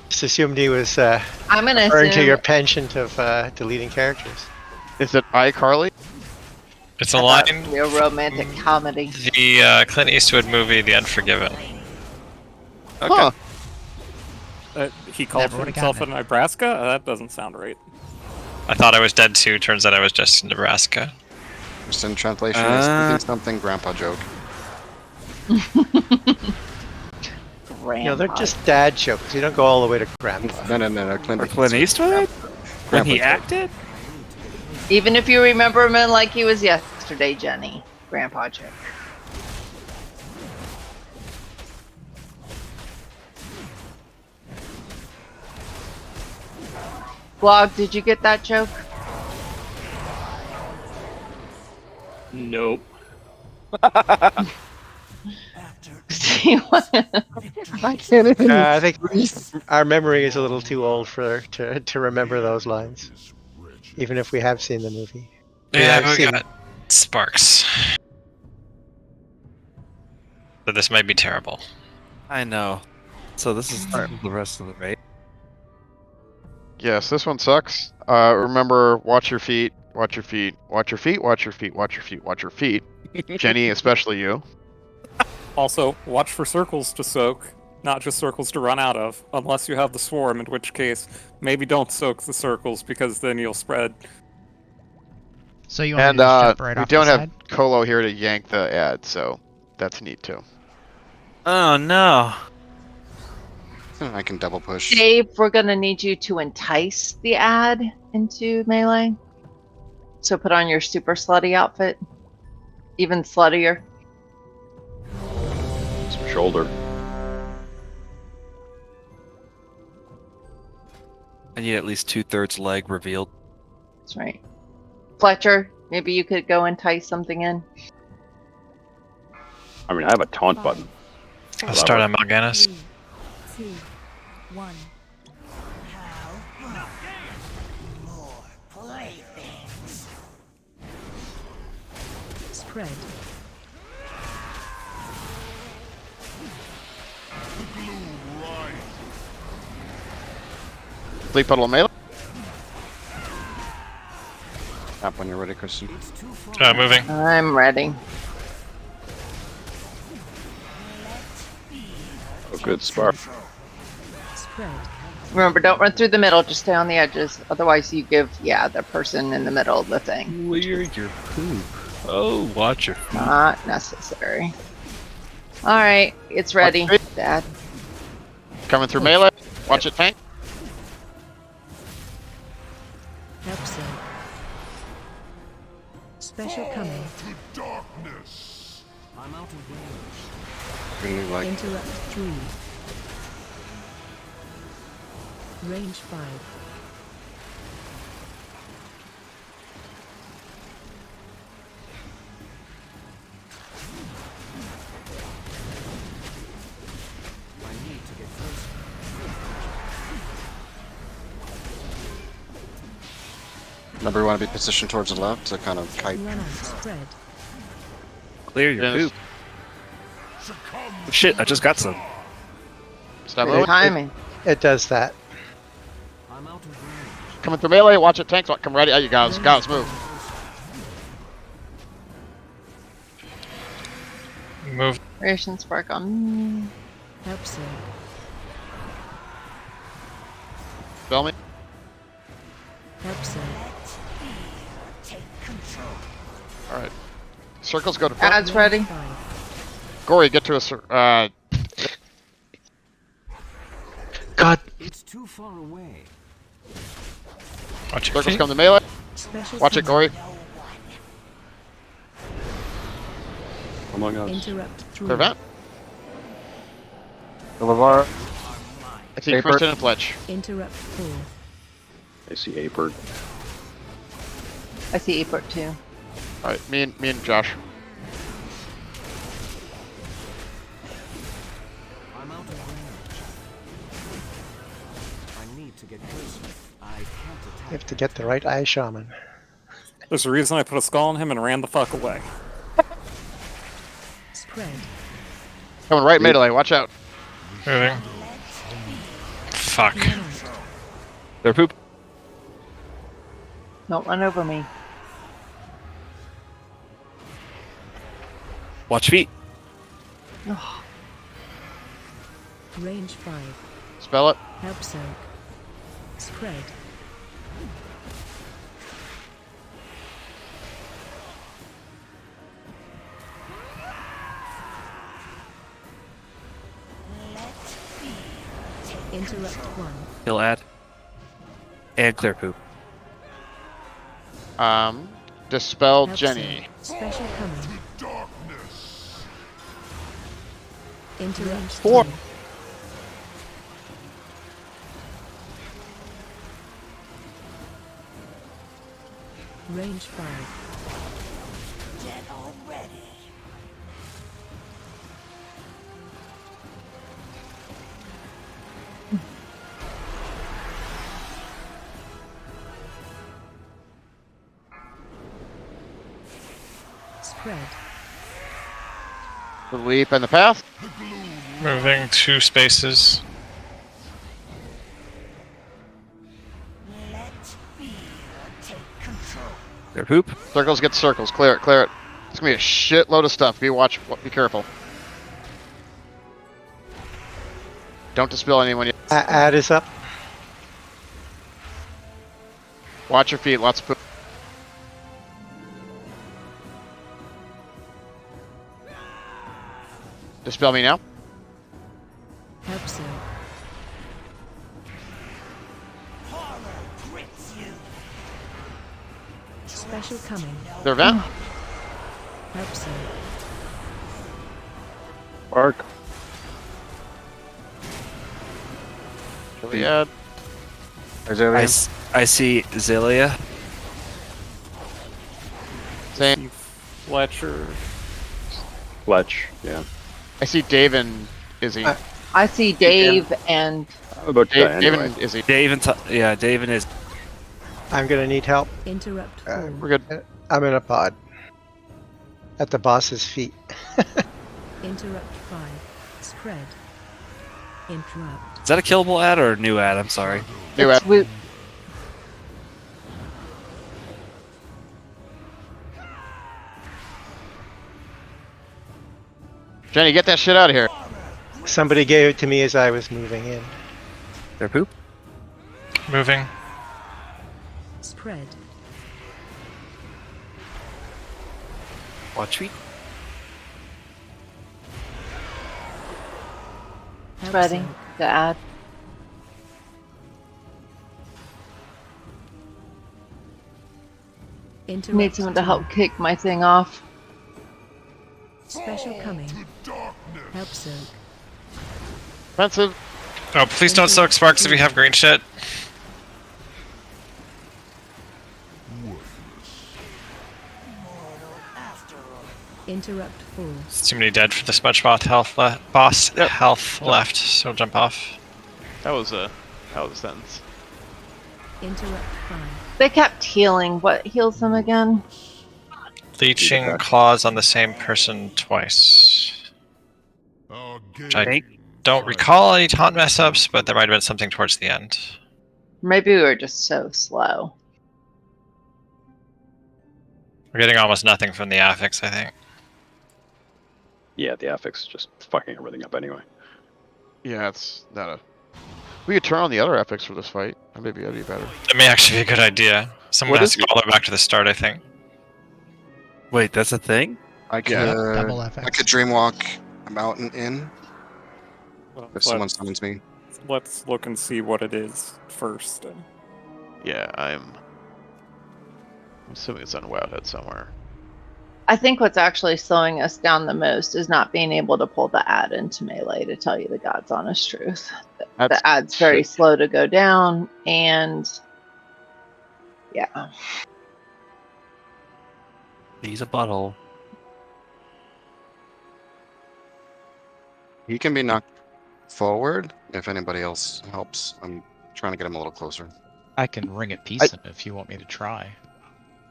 Just assumed he was I'm gonna referring to assume your penchant of deleting characters. Is it iCarly? It's a line. real romantic comedy. The Clint Eastwood movie, The Unforgiven. Huh. He called Never would've himself gotten in Nebraska? That doesn't sound right. I thought I was dead too. Turns out I was just in Nebraska. Just in translation, is speaking something grandpa joke. You know, they're just dad jokes. You don't go all the way to grandpa. No. Clint Eastwood? When he acted? Even if you remember him like he was yesterday, Jenny. Grandpa joke. Blog, did you get that joke? Nope. I can't even. I think our memory is a little too old to remember those lines, even if we have seen the movie. Yeah, I've we seen- got Sparks. So this might be terrible. I know. So this is the rest of the raid. Yes, this one sucks. Remember, watch your feet, watch your feet, watch your feet, watch your feet, watch your feet, watch your feet. Jenny, especially you. Also, watch for circles to soak, not just circles to run out of, unless you have the swarm, in which case, maybe don't soak the circles, because then you'll spread. So you want And me to just jump right we off don't the have side? Colo here to yank the ad, so that's neat too. Oh no. I can double push. Dave, we're gonna need you to entice the ad into melee. So put on your super slutty outfit. Even sluttier. Some shoulder. I need at least 2/3 leg revealed. That's right. Fletcher, maybe you could go entice something in. I mean, I have a taunt button. I'll start on Mal'Ganis. 2, 1. Spread. Sleep puddle melee. Tap when you're ready, Christian. Moving. I'm ready. Oh, good spark. Spread. Remember, don't run through the middle, just stay on the edges. Otherwise you give, the person in the middle the thing. Clear your poop. Oh, watch your feet. Not necessary. Alright, it's ready, Dad. Coming through melee. Watch it tank. Help so. Special coming. Darkness. I'm out of range. Really like. Interrupt 3. Range 5. I need to get closer. Remember, we want to be positioned towards the left to kind of kite. Run out. Spread. Clear your Yes. poop. Shit, I just got some. Stop Good moving. timing. It does that. I'm out of range. Coming through melee. Watch it tank. Come ready. Oh, you guys, move. Move. Ration spark on me. Help so. Spell me. Help so. All right. Circles go to front. Ad's ready. 5. Gory, get to a God. It's too far away. Watch your circles feet. come to melee. Special Watch it, coming. Gory. Among us. Interrupt 3. Prevent. Boulevard. I see Paper. Kristen and Fletch. Interrupt 4. I see Apert. I see Apert too. All right, me and Josh. I'm out of range. I need to get closer. I can't You attack. have to get the right eye shaman. There's a reason I put a skull on him and ran the fuck away. Spread. Coming right melee, watch out. Moving. Fuck. Their poop. Don't run over me. Watch feet. Ugh. Range 5. Spell it. Help soak. Spread. Interrupt 1. He'll add. And clear poop. Dispel Help Jenny. soak. Special coming. Interrupt 4. 3. Range 5. Dead already. Spread. The leap and the path. Moving 2 spaces. Let fear take control. Their poop. Circles get circles. Clear it, clear it. It's gonna be a shitload of stuff. Be careful. Don't dispel anyone yet. Add is up. Watch your feet, lots of poop. Dispel me now. Help soak. Horror grips you. Special coming. Their vent. Help soak. Arc. Yeah. I see Zilia. Same. Fletcher. Fletch, yeah. I see Dave and Izzy. I see Dave and How about Dave, that Dave anyway? and Izzy. Dave and Dave and his. I'm gonna need help. Interrupt 4. We're good. I'm in a pod. At the boss's feet. Interrupt 5. Spread. Interrupt. Is that a killable ad or a new ad? I'm sorry. New it's ad. with Jenny, get that shit out of here. Somebody gave it to me as I was moving in. Their poop. Moving. Spread. Watch feet. Help spreading soak. the ad. Interrupt Need someone to 2. help kick my thing off. Special coming. Help soak. Offensive. Oh, please don't soak sparks if you have green shit. Interrupt 4. It's too many dead for the smudge boss health left, so jump off. That was a sentence. Interrupt 5. They kept healing. What heals them again? Leeching claws on the same person twice. Which I don't recall any taunt mess ups, but there might have been something towards the end. Maybe we were just so slow. We're getting almost nothing from the affix, I think. Yeah, the affix is just fucking everything up anyway. Yeah, it's not a. We could turn on the other epics for this fight. Maybe that'd be better. That may actually be a good idea. Someone What has is to follow back to the start, I think. Wait, that's a thing? I could, Double I FX. could dreamwalk out and in Well, if someone summons me. let's look and see what it is first. Yeah, I'm assuming it's on Wowhead somewhere. I think what's actually slowing us down the most is not being able to pull the ad into melee, to tell you the God's honest truth. That's The ad's very slow to go down, and yeah. He's a butthole. He can be knocked forward if anybody else helps. I'm trying to get him a little closer. I can ring it piece him if you want me to try.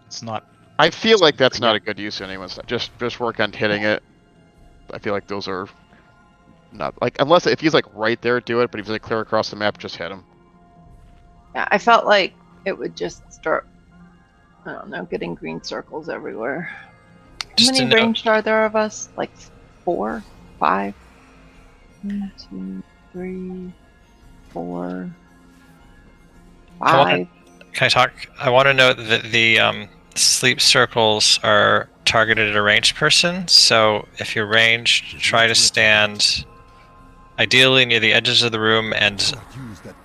It's not. I feel like that's not a good use of anyone's. Just work on hitting it. I feel like those are not like unless if he's like right there, do it. But if he's like clear across the map, just hit him. Yeah, I felt like it would just start. I don't know, getting green circles everywhere. Just How to many know- ranged are there of us? Like 4, 5? 1, 2, 3, 4, I wanna- 5. Can I talk? I want to note that the sleep circles are targeted at a ranged person. So if you're ranged, try to stand ideally near the edges of the room and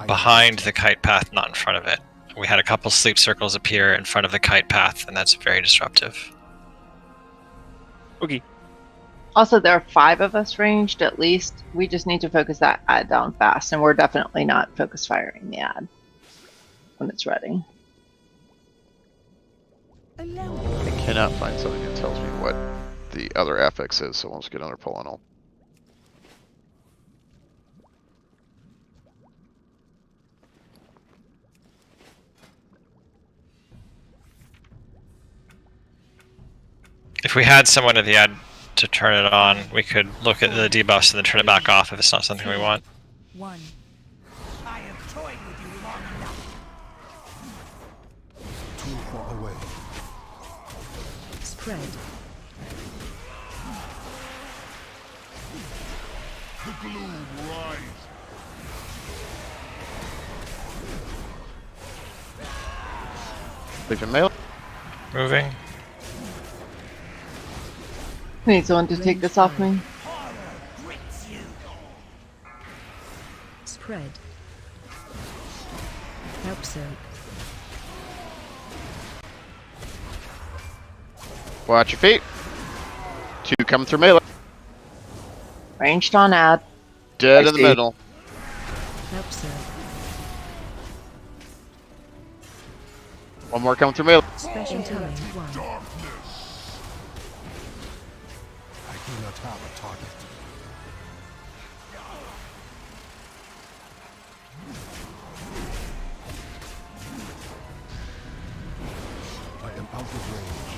behind the kite path, not in front of it. We had a couple sleep circles appear in front of the kite path, and that's very disruptive. Okay. Also, there are 5 of us ranged at least. We just need to focus that ad down fast, and we're definitely not focus firing the ad when it's ready. I cannot find something that tells me what the other affix is, so let's get under Polonal. If we had someone at the ad to turn it on, we could look at the debuffs and then turn it back off if it's not something we want. 1. I have toyed with you long enough. Too far away. Spread. The gloom rise. Legion melee. Moving. I need someone to take this off me. Spread. Help soak. Watch your feet. 2 coming through melee. Ranged on ad. Dead I in the see. middle. Help soak. 1 more coming through melee. Special coming. 1. I do not have a target. I am out of range.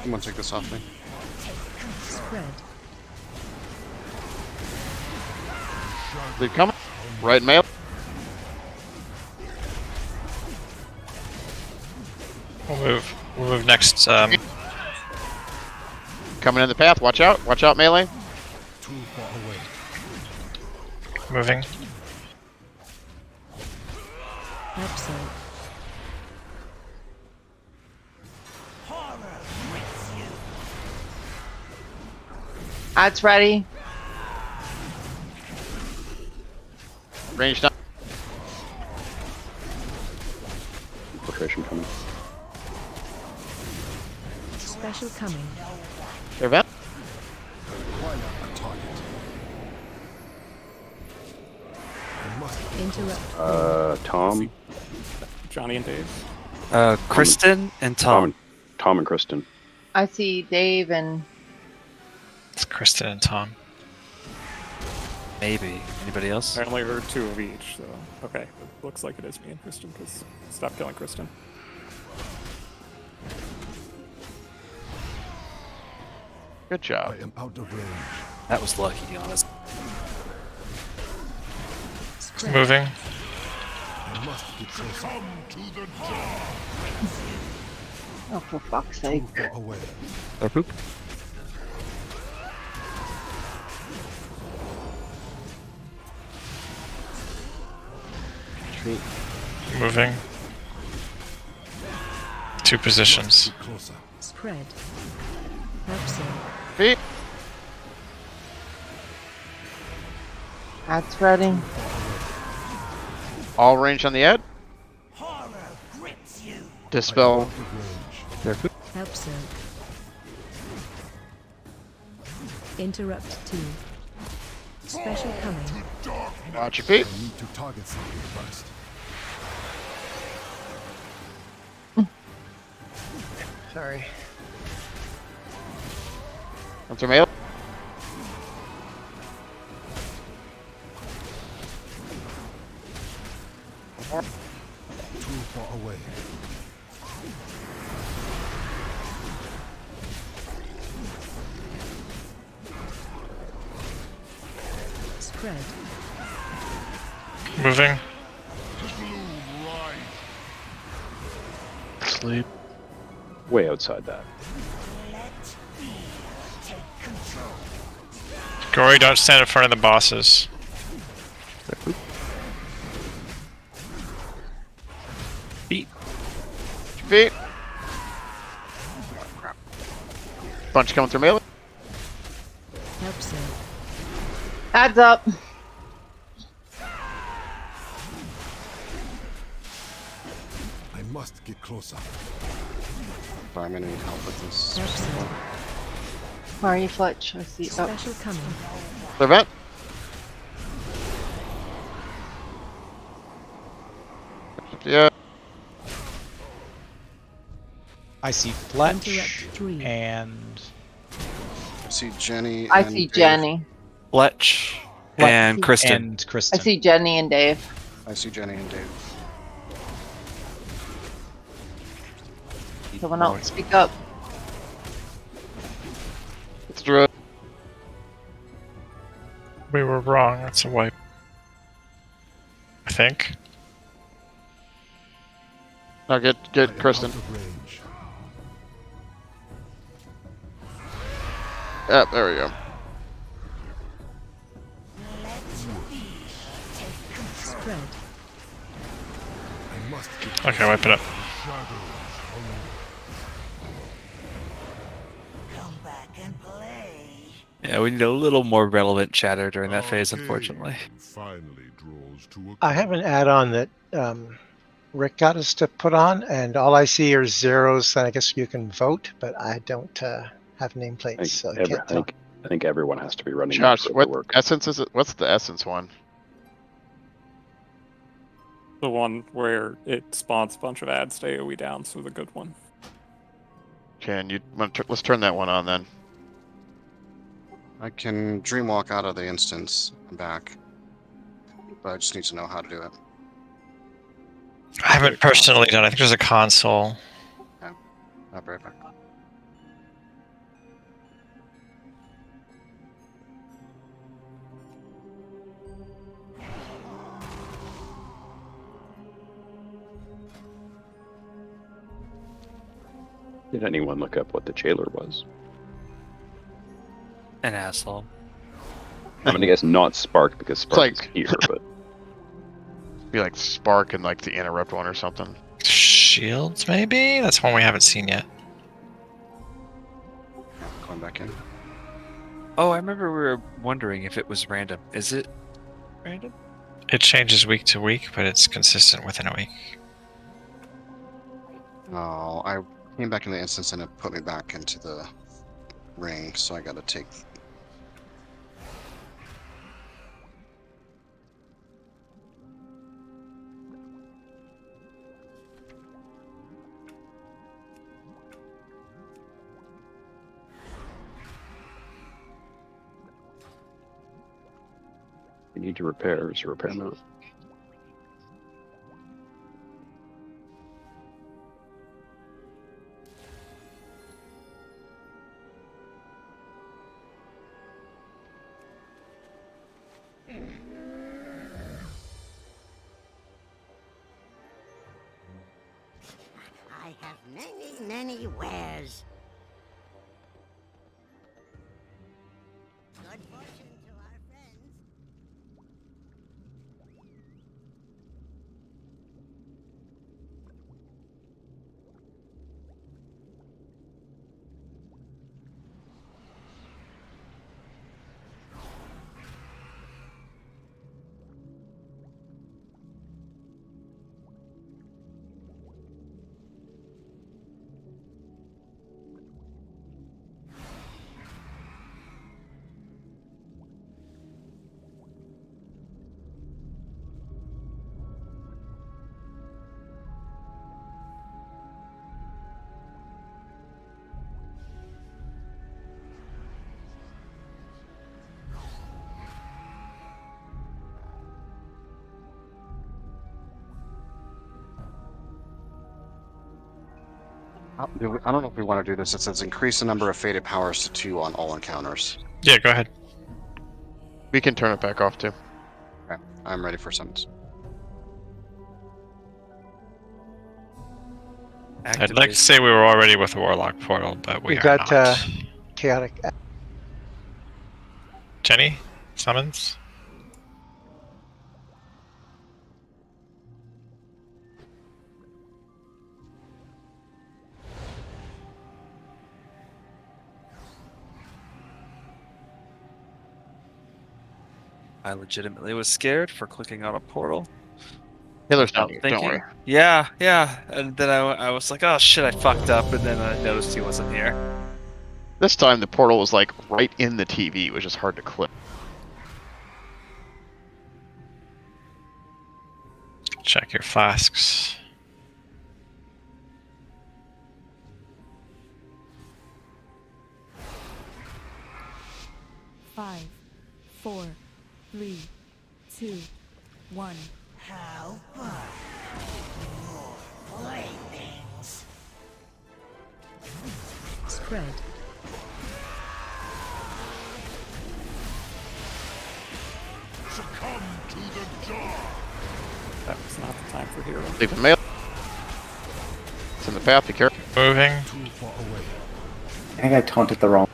Someone take this off me. Spread. Lead coming. Right melee. We'll move next. Coming in the path. Watch out. Watch out, melee. Too far away. Moving. Help soak. Ad's ready. Ranged up. Infiltration coming. Special coming. They're vet. Why not a target? I must Interrupt. Tom. Johnny and Dave. Kristen and Tom. Tom and Kristen. I see Dave and It's Kristen and Tom. Maybe. Anybody else? I only heard 2 of each, so okay. It looks like it is me and Kristen, because stop killing Kristen. Good job. I am out of range. That was lucky, honest. Spread. Moving. I must get closer. Come to the job. oh, for fuck's sake. Too far away. Or poop. Moving. 2 positions. Get closer. Spread. Help soak. Feet. Ad's ready. All range on the ad. Dispel. Out of range. Help soak. Interrupt 2. Special coming. Watch your feet. I need to target something first. Sorry. Come through melee. Too far away. Spread. Moving. Sleep. Way outside that. Gory, don't stand in front of the bosses. Feet. Bunch coming through melee. Help save. Adds up. I must get closer. I'm gonna need help with this. Help save. Where are you, Fletch? I see. Oh. Special coming. Prevent. Yeah. I see Fletch Interrupt 3. and I see Jenny. I and see Dave. Jenny. Fletch and Kristen. and Kristen. I see Jenny and Dave. I see Jenny and Dave. Someone else speak up. It's Druid. We were wrong. That's a wipe. I think. No, get Kristen. Out of range. Yeah, there we go. Spread. I must get Okay, wipe it up. Yeah, we need a little more relevant chatter during that phase, unfortunately. Finally draws to a I have an add-on that Rick got us to put on, and all I see are zeros. And I guess you can vote, but I don't have nameplates, so I can't tell. I think everyone has to be running. Josh, that for it what to work. essence is it? What's the essence one? The one where it spawns a bunch of ads to AoE down, so the good one. Can you? Let's turn that one on then. I can dreamwalk out of the instance and back, but I just need to know how to do it. I haven't personally done. I think there's a console. Yeah, I'll be right back. Did anyone look up what the jailer was? An asshole. I'm gonna guess not Spark because Spark like- is here, but Be like Spark and like the interrupt one or something. Shields, maybe? That's one we haven't seen yet. Going back in. Oh, I remember we were wondering if it was random. Is it random? It changes week to week, but it's consistent within a week. Oh, I came back in the instance and it put me back into the ring, so I gotta take. you need to repair as a repair move. I have many wares. Good fortune to our friends. I don't know if we want to do this. It says increase the number of fated powers to 2 on all encounters. Yeah, go ahead. We can turn it back off too. Okay, I'm ready for summons. I'd like to say we were already with the Warlock portal, but we We've are got not. chaotic. Jenny, summons. I legitimately was scared for clicking on a portal. Healer's without down here, thinking. don't worry. Yeah. And then I was like, oh shit, I fucked up. And then I noticed he wasn't here. This time the portal was like right in the TV, which is hard to clip. Check your flasks. Five, 4, 3, 2, 1. How far? More playthings. Spread. Succumb to the jar. That was not the time for hero. Leave the mail. It's in the path, be careful. Moving. Too far away. I think I taunted the wrong.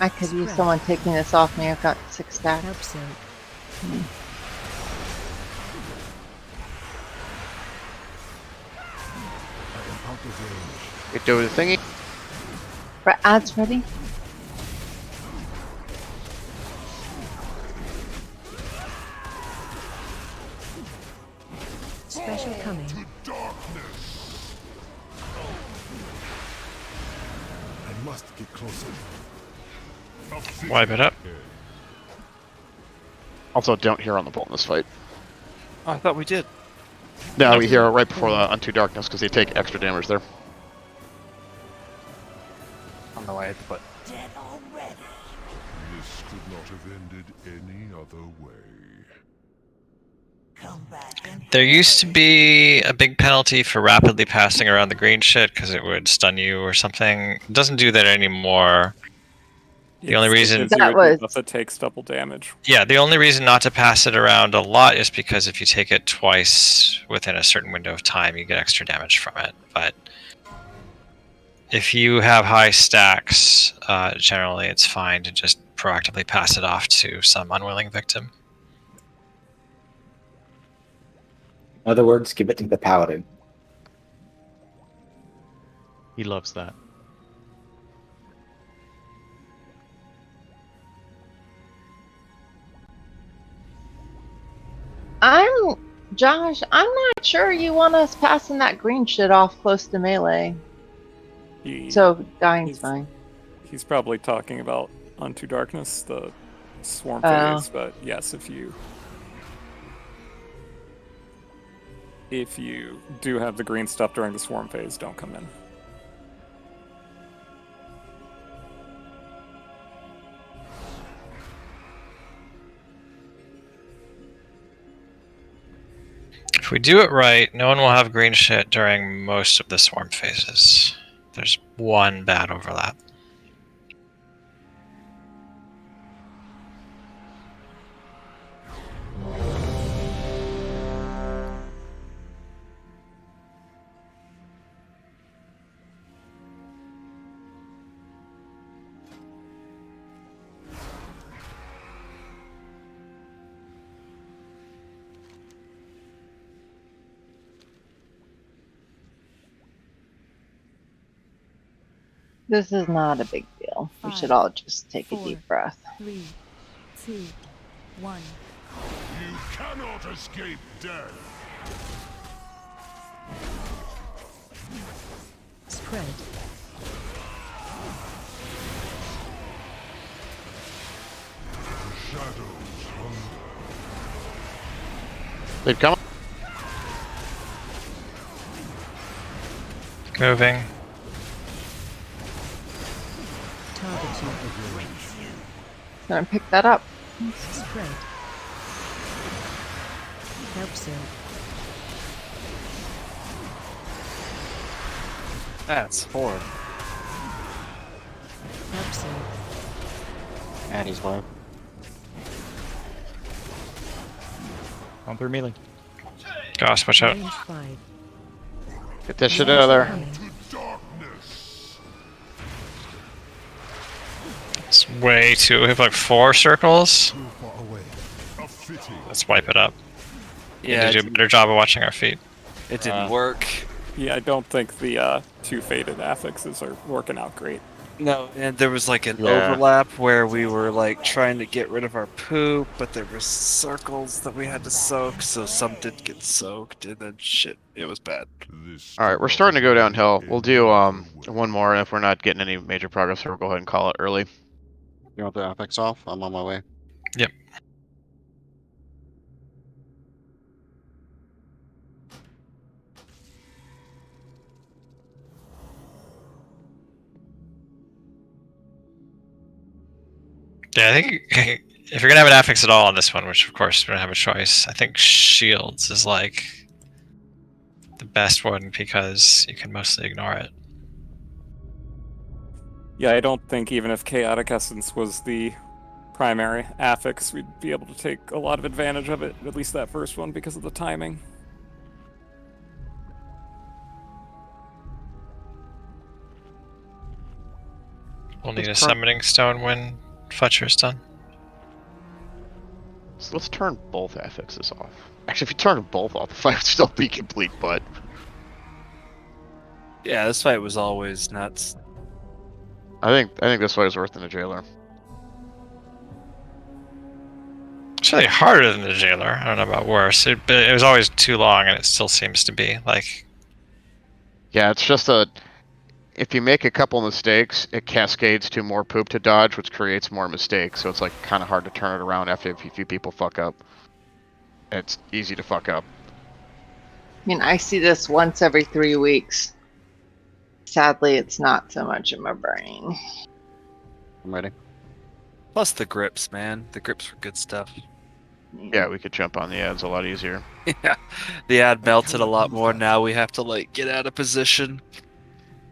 I could use someone taking this off me. I've got 6 stacks. Help so. I am out of range. Get over the thingy. Ads ready? Special coming. To darkness. I must get closer. Wipe it up. Also, don't hear on the bolt in this fight. Oh, I thought we did. No, we hear it right before the Unto Darkness because they take extra damage there. On the way at the foot. Dead already. This could not have ended any other way. Come back and There used to be a big penalty for rapidly passing around the green shit because it would stun you or something. It doesn't do that anymore. The only reason that takes double damage. Yeah, the only reason not to pass it around a lot is because if you take it twice within a certain window of time, you get extra damage from it. But if you have high stacks, generally it's fine to just proactively pass it off to some unwilling victim. In other words, give it to the paladin. He loves that. Josh, I'm not sure you want us passing that green shit off close to melee. So dying's fine. He's probably talking about Unto Darkness, the swarm Oh. phase, but yes, if you do have the green stuff during the swarm phase, don't come in. If we do it right, no one will have green shit during most of the swarm phases. There's one bad overlap. This is not a big deal. We should all just take a deep breath. 3, 2, 1. You cannot escape death. Spread. The shadows hunger. They've come. Moving. Gonna pick that up. Spread. Help so. That's horrible. Absent. Addie's low. On through melee. Gosh, watch out. Range 5. Get that shit out of there. Coming. It's way too. We have like 4 circles. Let's wipe it up. Yeah, Need to do a better job of watching our feet. it didn't work. Yeah, I don't think the 2 faded affixes are working out great. No, and there was like an Yeah. overlap where we were like trying to get rid of our poop, but there were circles that we had to soak, so some did get soaked, and then shit, it was bad. All right, we're starting to go downhill. We'll do one more, and if we're not getting any major progress, we'll go ahead and call it early. You want the affix off? I'm on my way. Yep. Yeah, I think if you're gonna have an affix at all on this one, which of course we don't have a choice, I think shields is like the best one because you can mostly ignore it. Yeah, I don't think even if Chaotic Essence was the primary affix, we'd be able to take a lot of advantage of it, at least that first one, because of the timing. We'll need a summoning stone when Fletcher's done. So let's turn both affixes off. Actually, if you turn them both off, the fight would still be complete, but Yeah, this fight was always nuts. I think this fight is worse than the jailer. It's really harder than the jailer. I don't know about worse. But it was always too long, and it still seems to be like. Yeah, it's just if you make a couple mistakes, it cascades to more poop to dodge, which creates more mistakes. So it's like kind of hard to turn it around after a few people fuck up. It's easy to fuck up. I mean, I see this once every 3 weeks. Sadly, it's not so much in my brain. I'm ready. Plus the grips, man. The grips were good stuff. Yeah, we could jump on the ads a lot easier. Yeah, the ad melted a lot more. Now we have to like get out of position.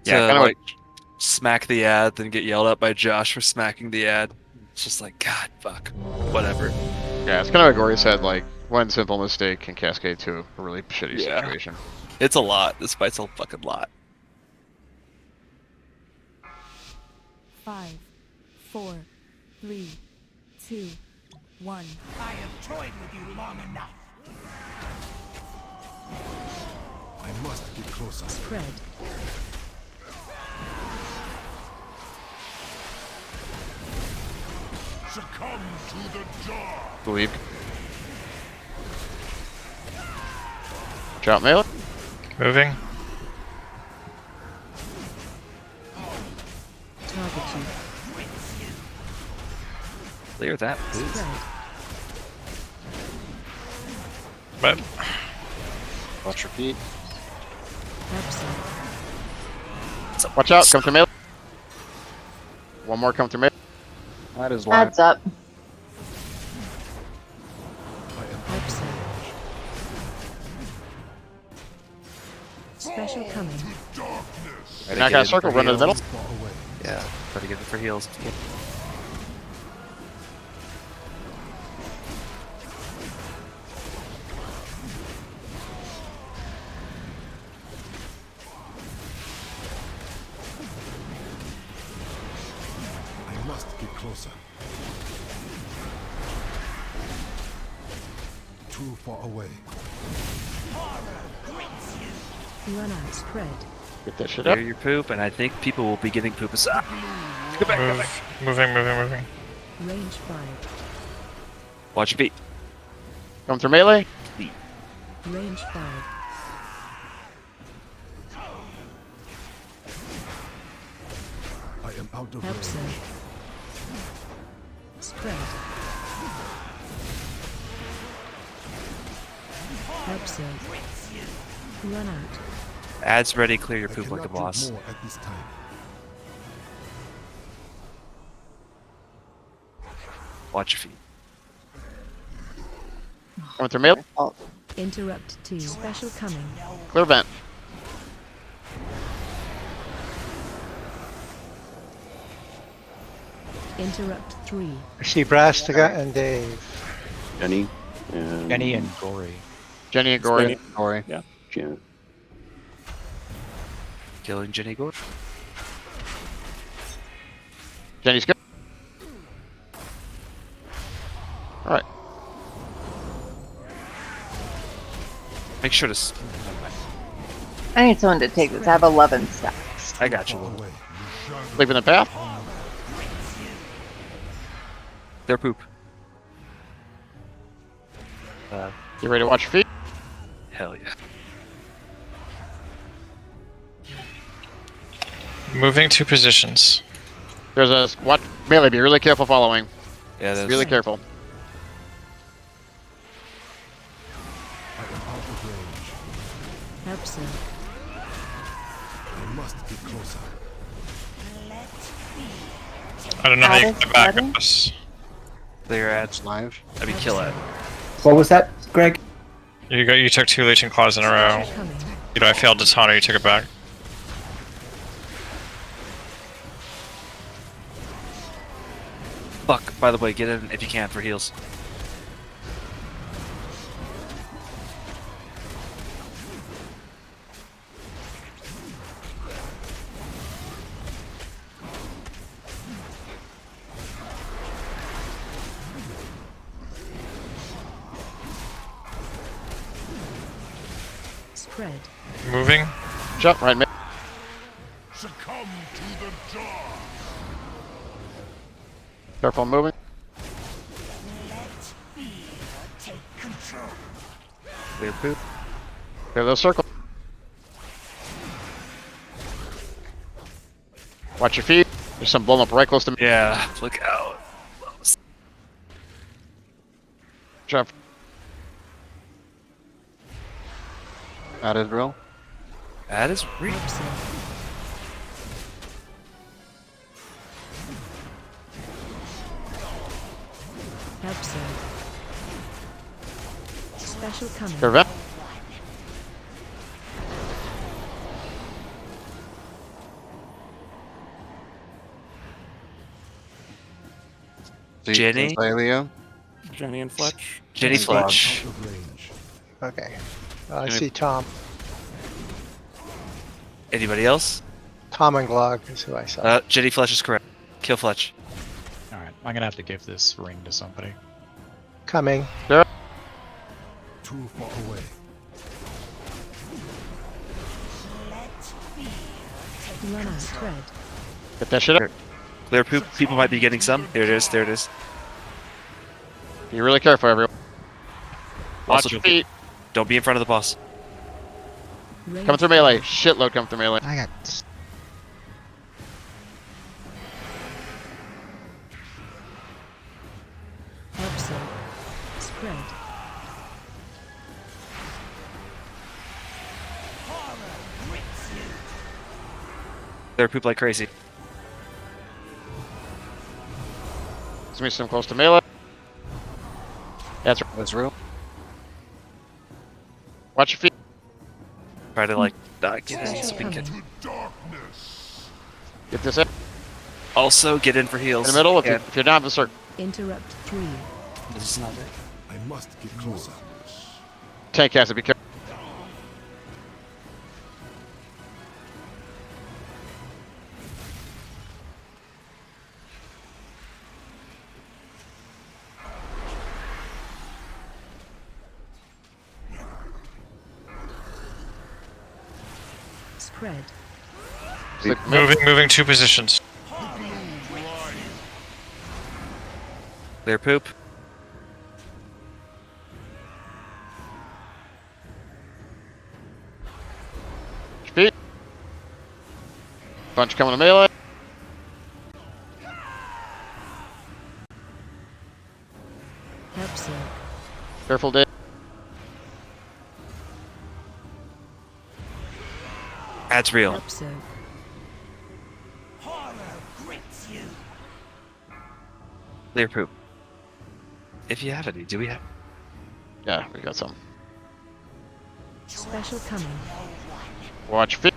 Yeah, to, kinda like smack the ad, then get yelled at by Josh for smacking the ad. It's just like, God, fuck, whatever. Yeah, it's kind of like Ori said, like, one simple mistake can cascade to a really shitty Yeah. situation. It's a lot. This fight's a fucking lot. 5, 4, 3, 2, 1. I have toyed with you long enough. I must get closer. Spread. Succumb to the jar. Believe. Drop melee. Moving. Target you. Clear that, please. Spread. But Watch your feet. Absent. Watch out, come through melee. One more come through melee. That is live. Adds up. Absent. Special coming. Knock out a circle, run to the middle. Yeah, try to get it for heals. if you can. I must get closer. Too far away. Run out. Spread. Get that shit up. Clear your poop, and I think people will be getting poop aside. Go back, go back. moving. Range 5. Watch your feet. Come through melee. Range 5. I am out of range. Absent. Spread. Absent. Run out. Ads ready, clear your I poop like a cannot do boss. more at this time. Watch your feet. Come through melee. Interrupt 2. Special coming. Clear vent. Interrupt 3. I see Brastica and Dave. Jenny and Jenny and Gory. Jenny and Gory. Gory. Yeah. Yeah. Killing Jenny Gore. Jenny's good. All right. Make sure to. I need someone to take this. I have 11 stacks. I got you. Leaving the path. Their poop. You ready to watch your feet? Hell yeah. Moving to positions. There's a what melee. Be really careful following. Yeah, that's Really careful. Absent. I must get closer. I don't know how you Added get back flooding? us. Clear ads live. I mean, kill ad. What was that, Greg? You took 2 Legion Claws in a row. Coming. You know, I failed to taunt her, you took it back. Fuck, by the way, get in if you can for heals. Spread. Moving. Jump right mid. Succumb to the jar. Careful moving. Clear poop. Clear those circles. Watch your feet. There's some blown up right close to me. Yeah, look out. Jump. Added drill. That is real. Absent. Absent. Special coming. Prevent. Jenny? Thalia. Jenny and Fletch. Jenny Fletch. Out of range. Okay. I see Tom. Anybody else? Tom and Glog is who I saw. Jenny Fletch is correct. Kill Fletch. Alright, I'm gonna have to give this ring to somebody. Coming. Too far away. Run out. Tread. Get that shit up. Clear poop. People might be getting some. There it is. There it is. Be really careful, everyone. Watch Also, your feet. Don't be in front of the boss. Range. Coming through melee. Shitload coming through melee. I got. Absent. Spread. Clear poop like crazy. Let's meet some close to melee. That's right. That's real. Watch your feet. Try to like not get in so we can. Get this in. Also get in for heals. In the middle. Yeah. If you're down the circle. Interrupt 3. This is not it. I must get closer. Tank has to be careful. Spread. Moving 2 positions. Clear poop. Feet. Bunch coming to melee. Absent. Careful, Dave. That's real. Absent. Clear poop. If you have any, do we have? Yeah, we got some. Special coming. Watch your feet.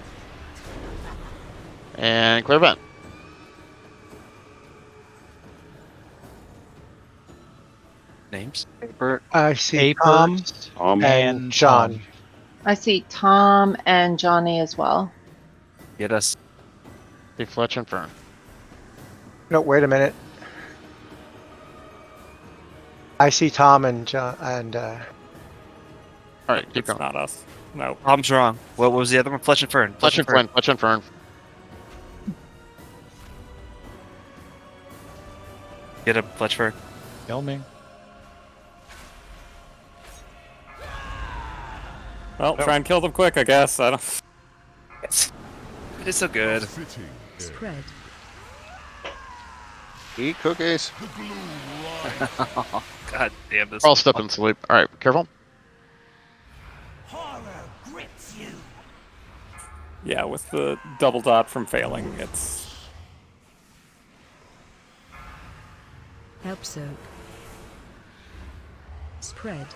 And clear vent. names. I see Paper Tom Tom. and John. Tom. I see Tom and Johnny as well. Get us. See Fletch and Fern. No, wait a minute. I see Tom and John and All right, keep It's going. not us. No. Tom's wrong. What was the other one? Fletch and Fern. Fletch and Fern. Fletch and Fern. Get him, Fletch Fern. Kill me. Well, try and kill them quick, I guess. I don't. It's so good. Spread. Eat cookies. God damn this. I'll step and sleep. All right, careful. Yeah, with the double dot from failing, it's. Help soak. Spread.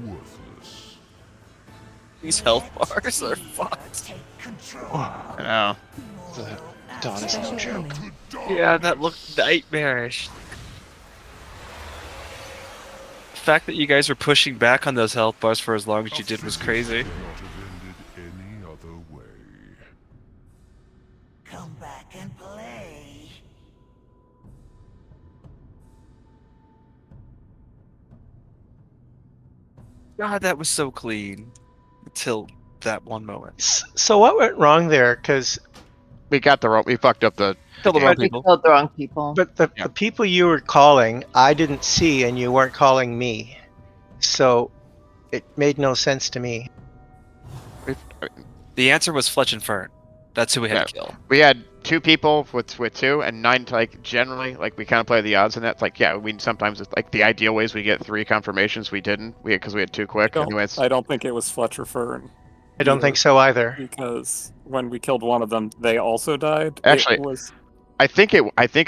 Worthless. These health bars are fucked. I know. The dot is no joke. Yeah, that looked nightmarish. The fact that you guys were pushing back on those health bars for as long as you did was crazy. Cannot have ended any other way. Come back and play. God, that was so clean. Until that one moment. so what went wrong there? Because We got the wrong. We fucked up the. Kill the game. wrong We people. killed the wrong people. but the people you were calling, I didn't see, and you weren't calling me, so it made no sense to me. The answer was Fletch and Fern. That's who we had to kill. We had 2 people with 2 and 9. Like generally, like we kind of play the odds in that. Like yeah, we sometimes it's like the ideal ways we get 3 confirmations. We didn't. Because we had 2 quick. Anyways, I don't think it was Fletch or Fern. I don't think so either. Because when we killed one of them, they also died. Actually, it was. I think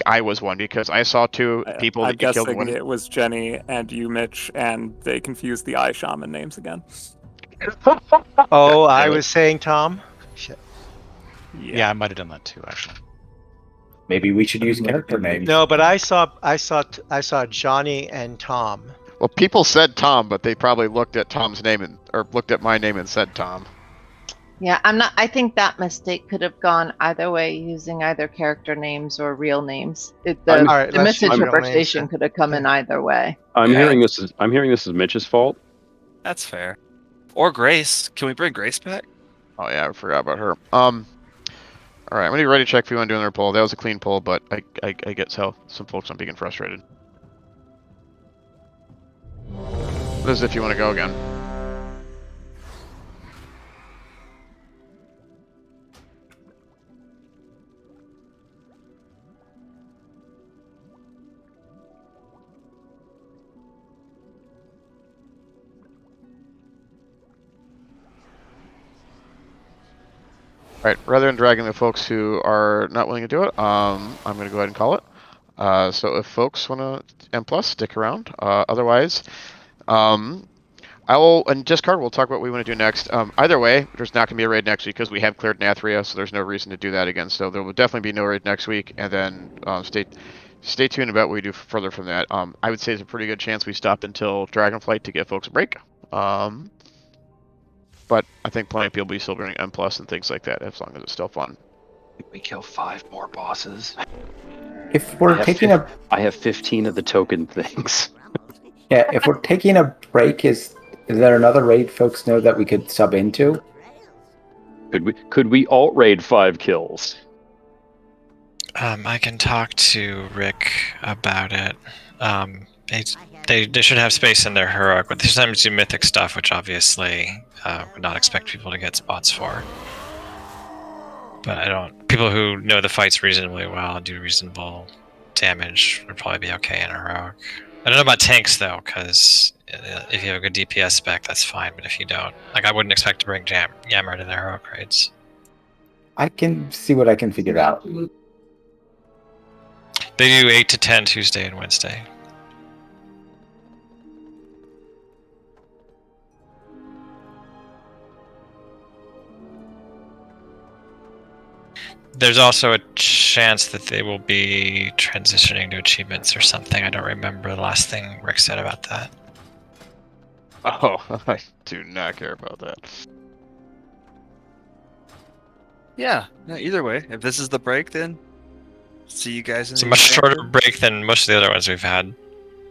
I was one because I saw 2 people I'm that you killed. guessing One. it was Jenny and you, Mitch, and they confused the Eye Shaman names again. Oh, I was saying Tom. Shit. Yeah, I might have done that too, actually. Maybe we should use character names. No, but I saw Johnny and Tom. Well, people said Tom, but they probably looked at Tom's name or looked at my name and said Tom. Yeah, I think that mistake could have gone either way, using either character names or real names. All right, The let's use real misinterpretation names. could have come in either way. I'm hearing this is Mitch's fault. That's fair. Or Grace. Can we bring Grace back? Oh yeah, I forgot about her. All right, I'm gonna ready check if you want to do another poll. That was a clean poll, but I get how some folks are being frustrated. This is if you want to go again. Alright, rather than dragging the folks who are not willing to do it, I'm going to go ahead and call it. So if folks want to M+, stick around. Otherwise, I will, and discard, we'll talk about what we want to do next. Either way, there's not going to be a raid next week because we have cleared Nathria, so there's no reason to do that again. So there will definitely be no raid next week, and then stay tuned about what we do further from that. I would say there's a pretty good chance we stop until Dragonflight to give folks a break. But I think plenty of people will be still doing M+ and things like that, as long as it's still fun. We kill 5 more bosses. If we're taking I have 15 of the token things. Yeah, if we're taking a break, is there another raid folks know that we could sub into? Could we alt raid 5 kills? I can talk to Rick about it. They should have space in their heroic, but they sometimes do mythic stuff, which obviously would not expect people to get spots for. But I don't. People who know the fights reasonably well and do reasonable damage would probably be okay in heroic. I don't know about tanks though, because if you have a good DPS spec, that's fine. But if you don't, like, I wouldn't expect to bring Yammer to their heroic raids. I can see what I can figure out. They do 8 to 10 Tuesday and Wednesday. there's also a chance that they will be transitioning to achievements or something. I don't remember the last thing Rick said about that. Oh, I do not care about that. Yeah. No, either way, if this is the break, then see you guys in It's a the much shorter expansion. break than most of the other ones we've had.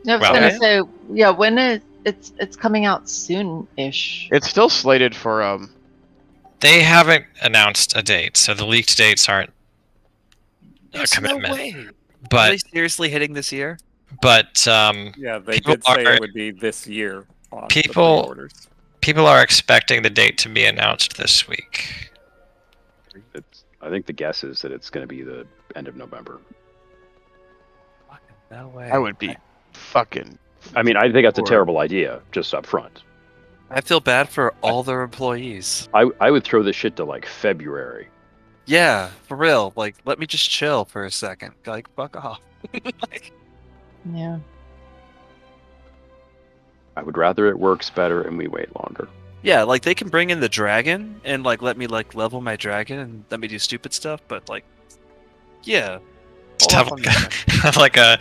I was Well, gonna yeah. say, yeah, when is it's coming out soon-ish. It's still slated for They haven't announced a date, so the leaked dates aren't a There's no commitment. way. Are But they seriously hitting this year? Yeah, they people did say are- it would be this year on the people pre-orders. people are expecting the date to be announced this week. I think the guess is that it's going to be the end of November. No way. I would be fucking. I mean, I think that's a Or- terrible idea, just up front. I feel bad for all their employees. I would throw this shit to like February. Yeah, for real. Like, let me just chill for a second. Like, fuck off. Yeah. I would rather it works better and we wait longer. Yeah, like they can bring in the dragon and like let me like level my dragon and let me do stupid stuff, but like, yeah. Just hold have off on like that. have like a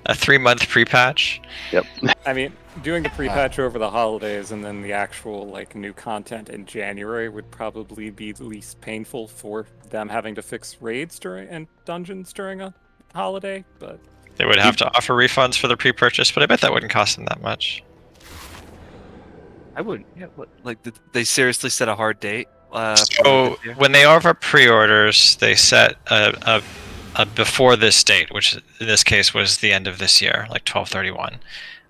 3-month pre-patch. Yep. I mean, doing the pre-patch over the holidays and then the actual like new content in January would probably be the least painful for them having to fix raids during and dungeons during a holiday. But They would have to offer refunds for the pre-purchase, but I bet that wouldn't cost them that much. I wouldn't. Yeah, like did they seriously set a hard date. For So this year? when they offer pre-orders, they set a before this date, which in this case was the end of this year, like 12/31.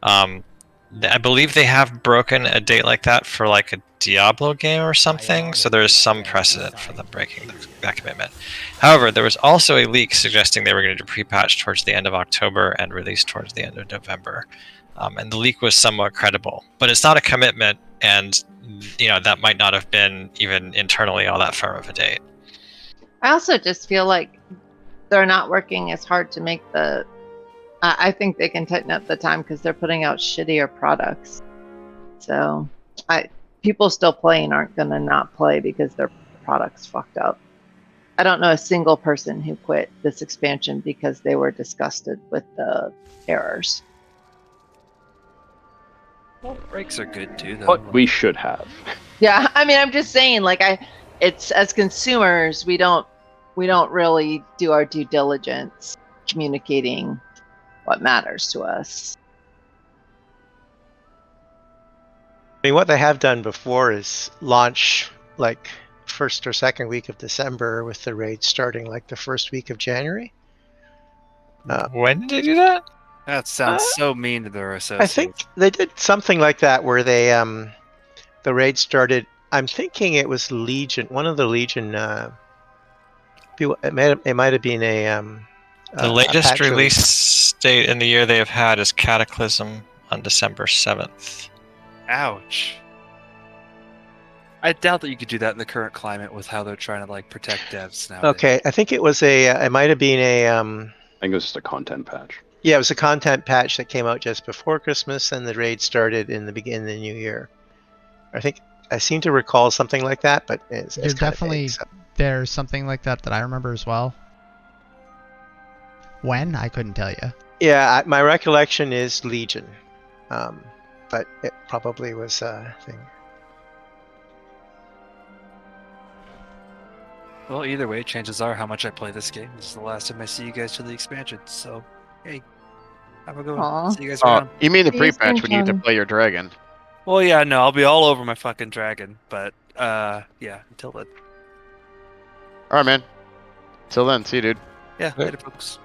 I believe they have broken a date like that for like a Diablo game or something, so there's some precedent for them breaking that commitment. However, there was also a leak suggesting they were going to do pre-patch towards the end of October and release towards the end of November. And the leak was somewhat credible, but it's not a commitment, and that might not have been even internally all that firm of a date. I also just feel like they're not working as hard to make the. I think they can tighten up the time because they're putting out shittier products. So, people still playing aren't gonna not play because their products fucked up. I don't know a single person who quit this expansion because they were disgusted with the errors. Well, breaks are good too, though. But we should have. Yeah, I mean, I'm just saying, like, it's as consumers, we don't really do our due diligence communicating what matters to us. I mean, what they have done before is launch like first or second week of December with the raid starting like the first week of January. When did they do that? That sounds so mean to their associates. I think they did something like that where they the raid started. I'm thinking it was Legion, one of the Legion. It might have been The latest patch release date in the year they have had is Cataclysm on December 7th. Ouch. I doubt that you could do that in the current climate with how they're trying to like protect devs now. Okay, I think it was it might have been I think it was just a content patch. Yeah, it was a content patch that came out just before Christmas, and the raid started in the beginning of the new year. I think I seem to recall something like that, but it's There's kinda definitely vague, so. there's something like that I remember as well. When? I couldn't tell you. Yeah, my recollection is Legion, but it probably was a thing. Well, either way, chances are how much I play this game. This is the last time I see you guys to the expansion. So, hey, have a good Aw. one. See you guys around. You mean the See you soon, pre-patch when you get to John. play your dragon? Well, yeah, no, I'll be all over my fucking dragon. But, yeah, until then. All right, man. Till then, see you, dude. Yeah, later, folks.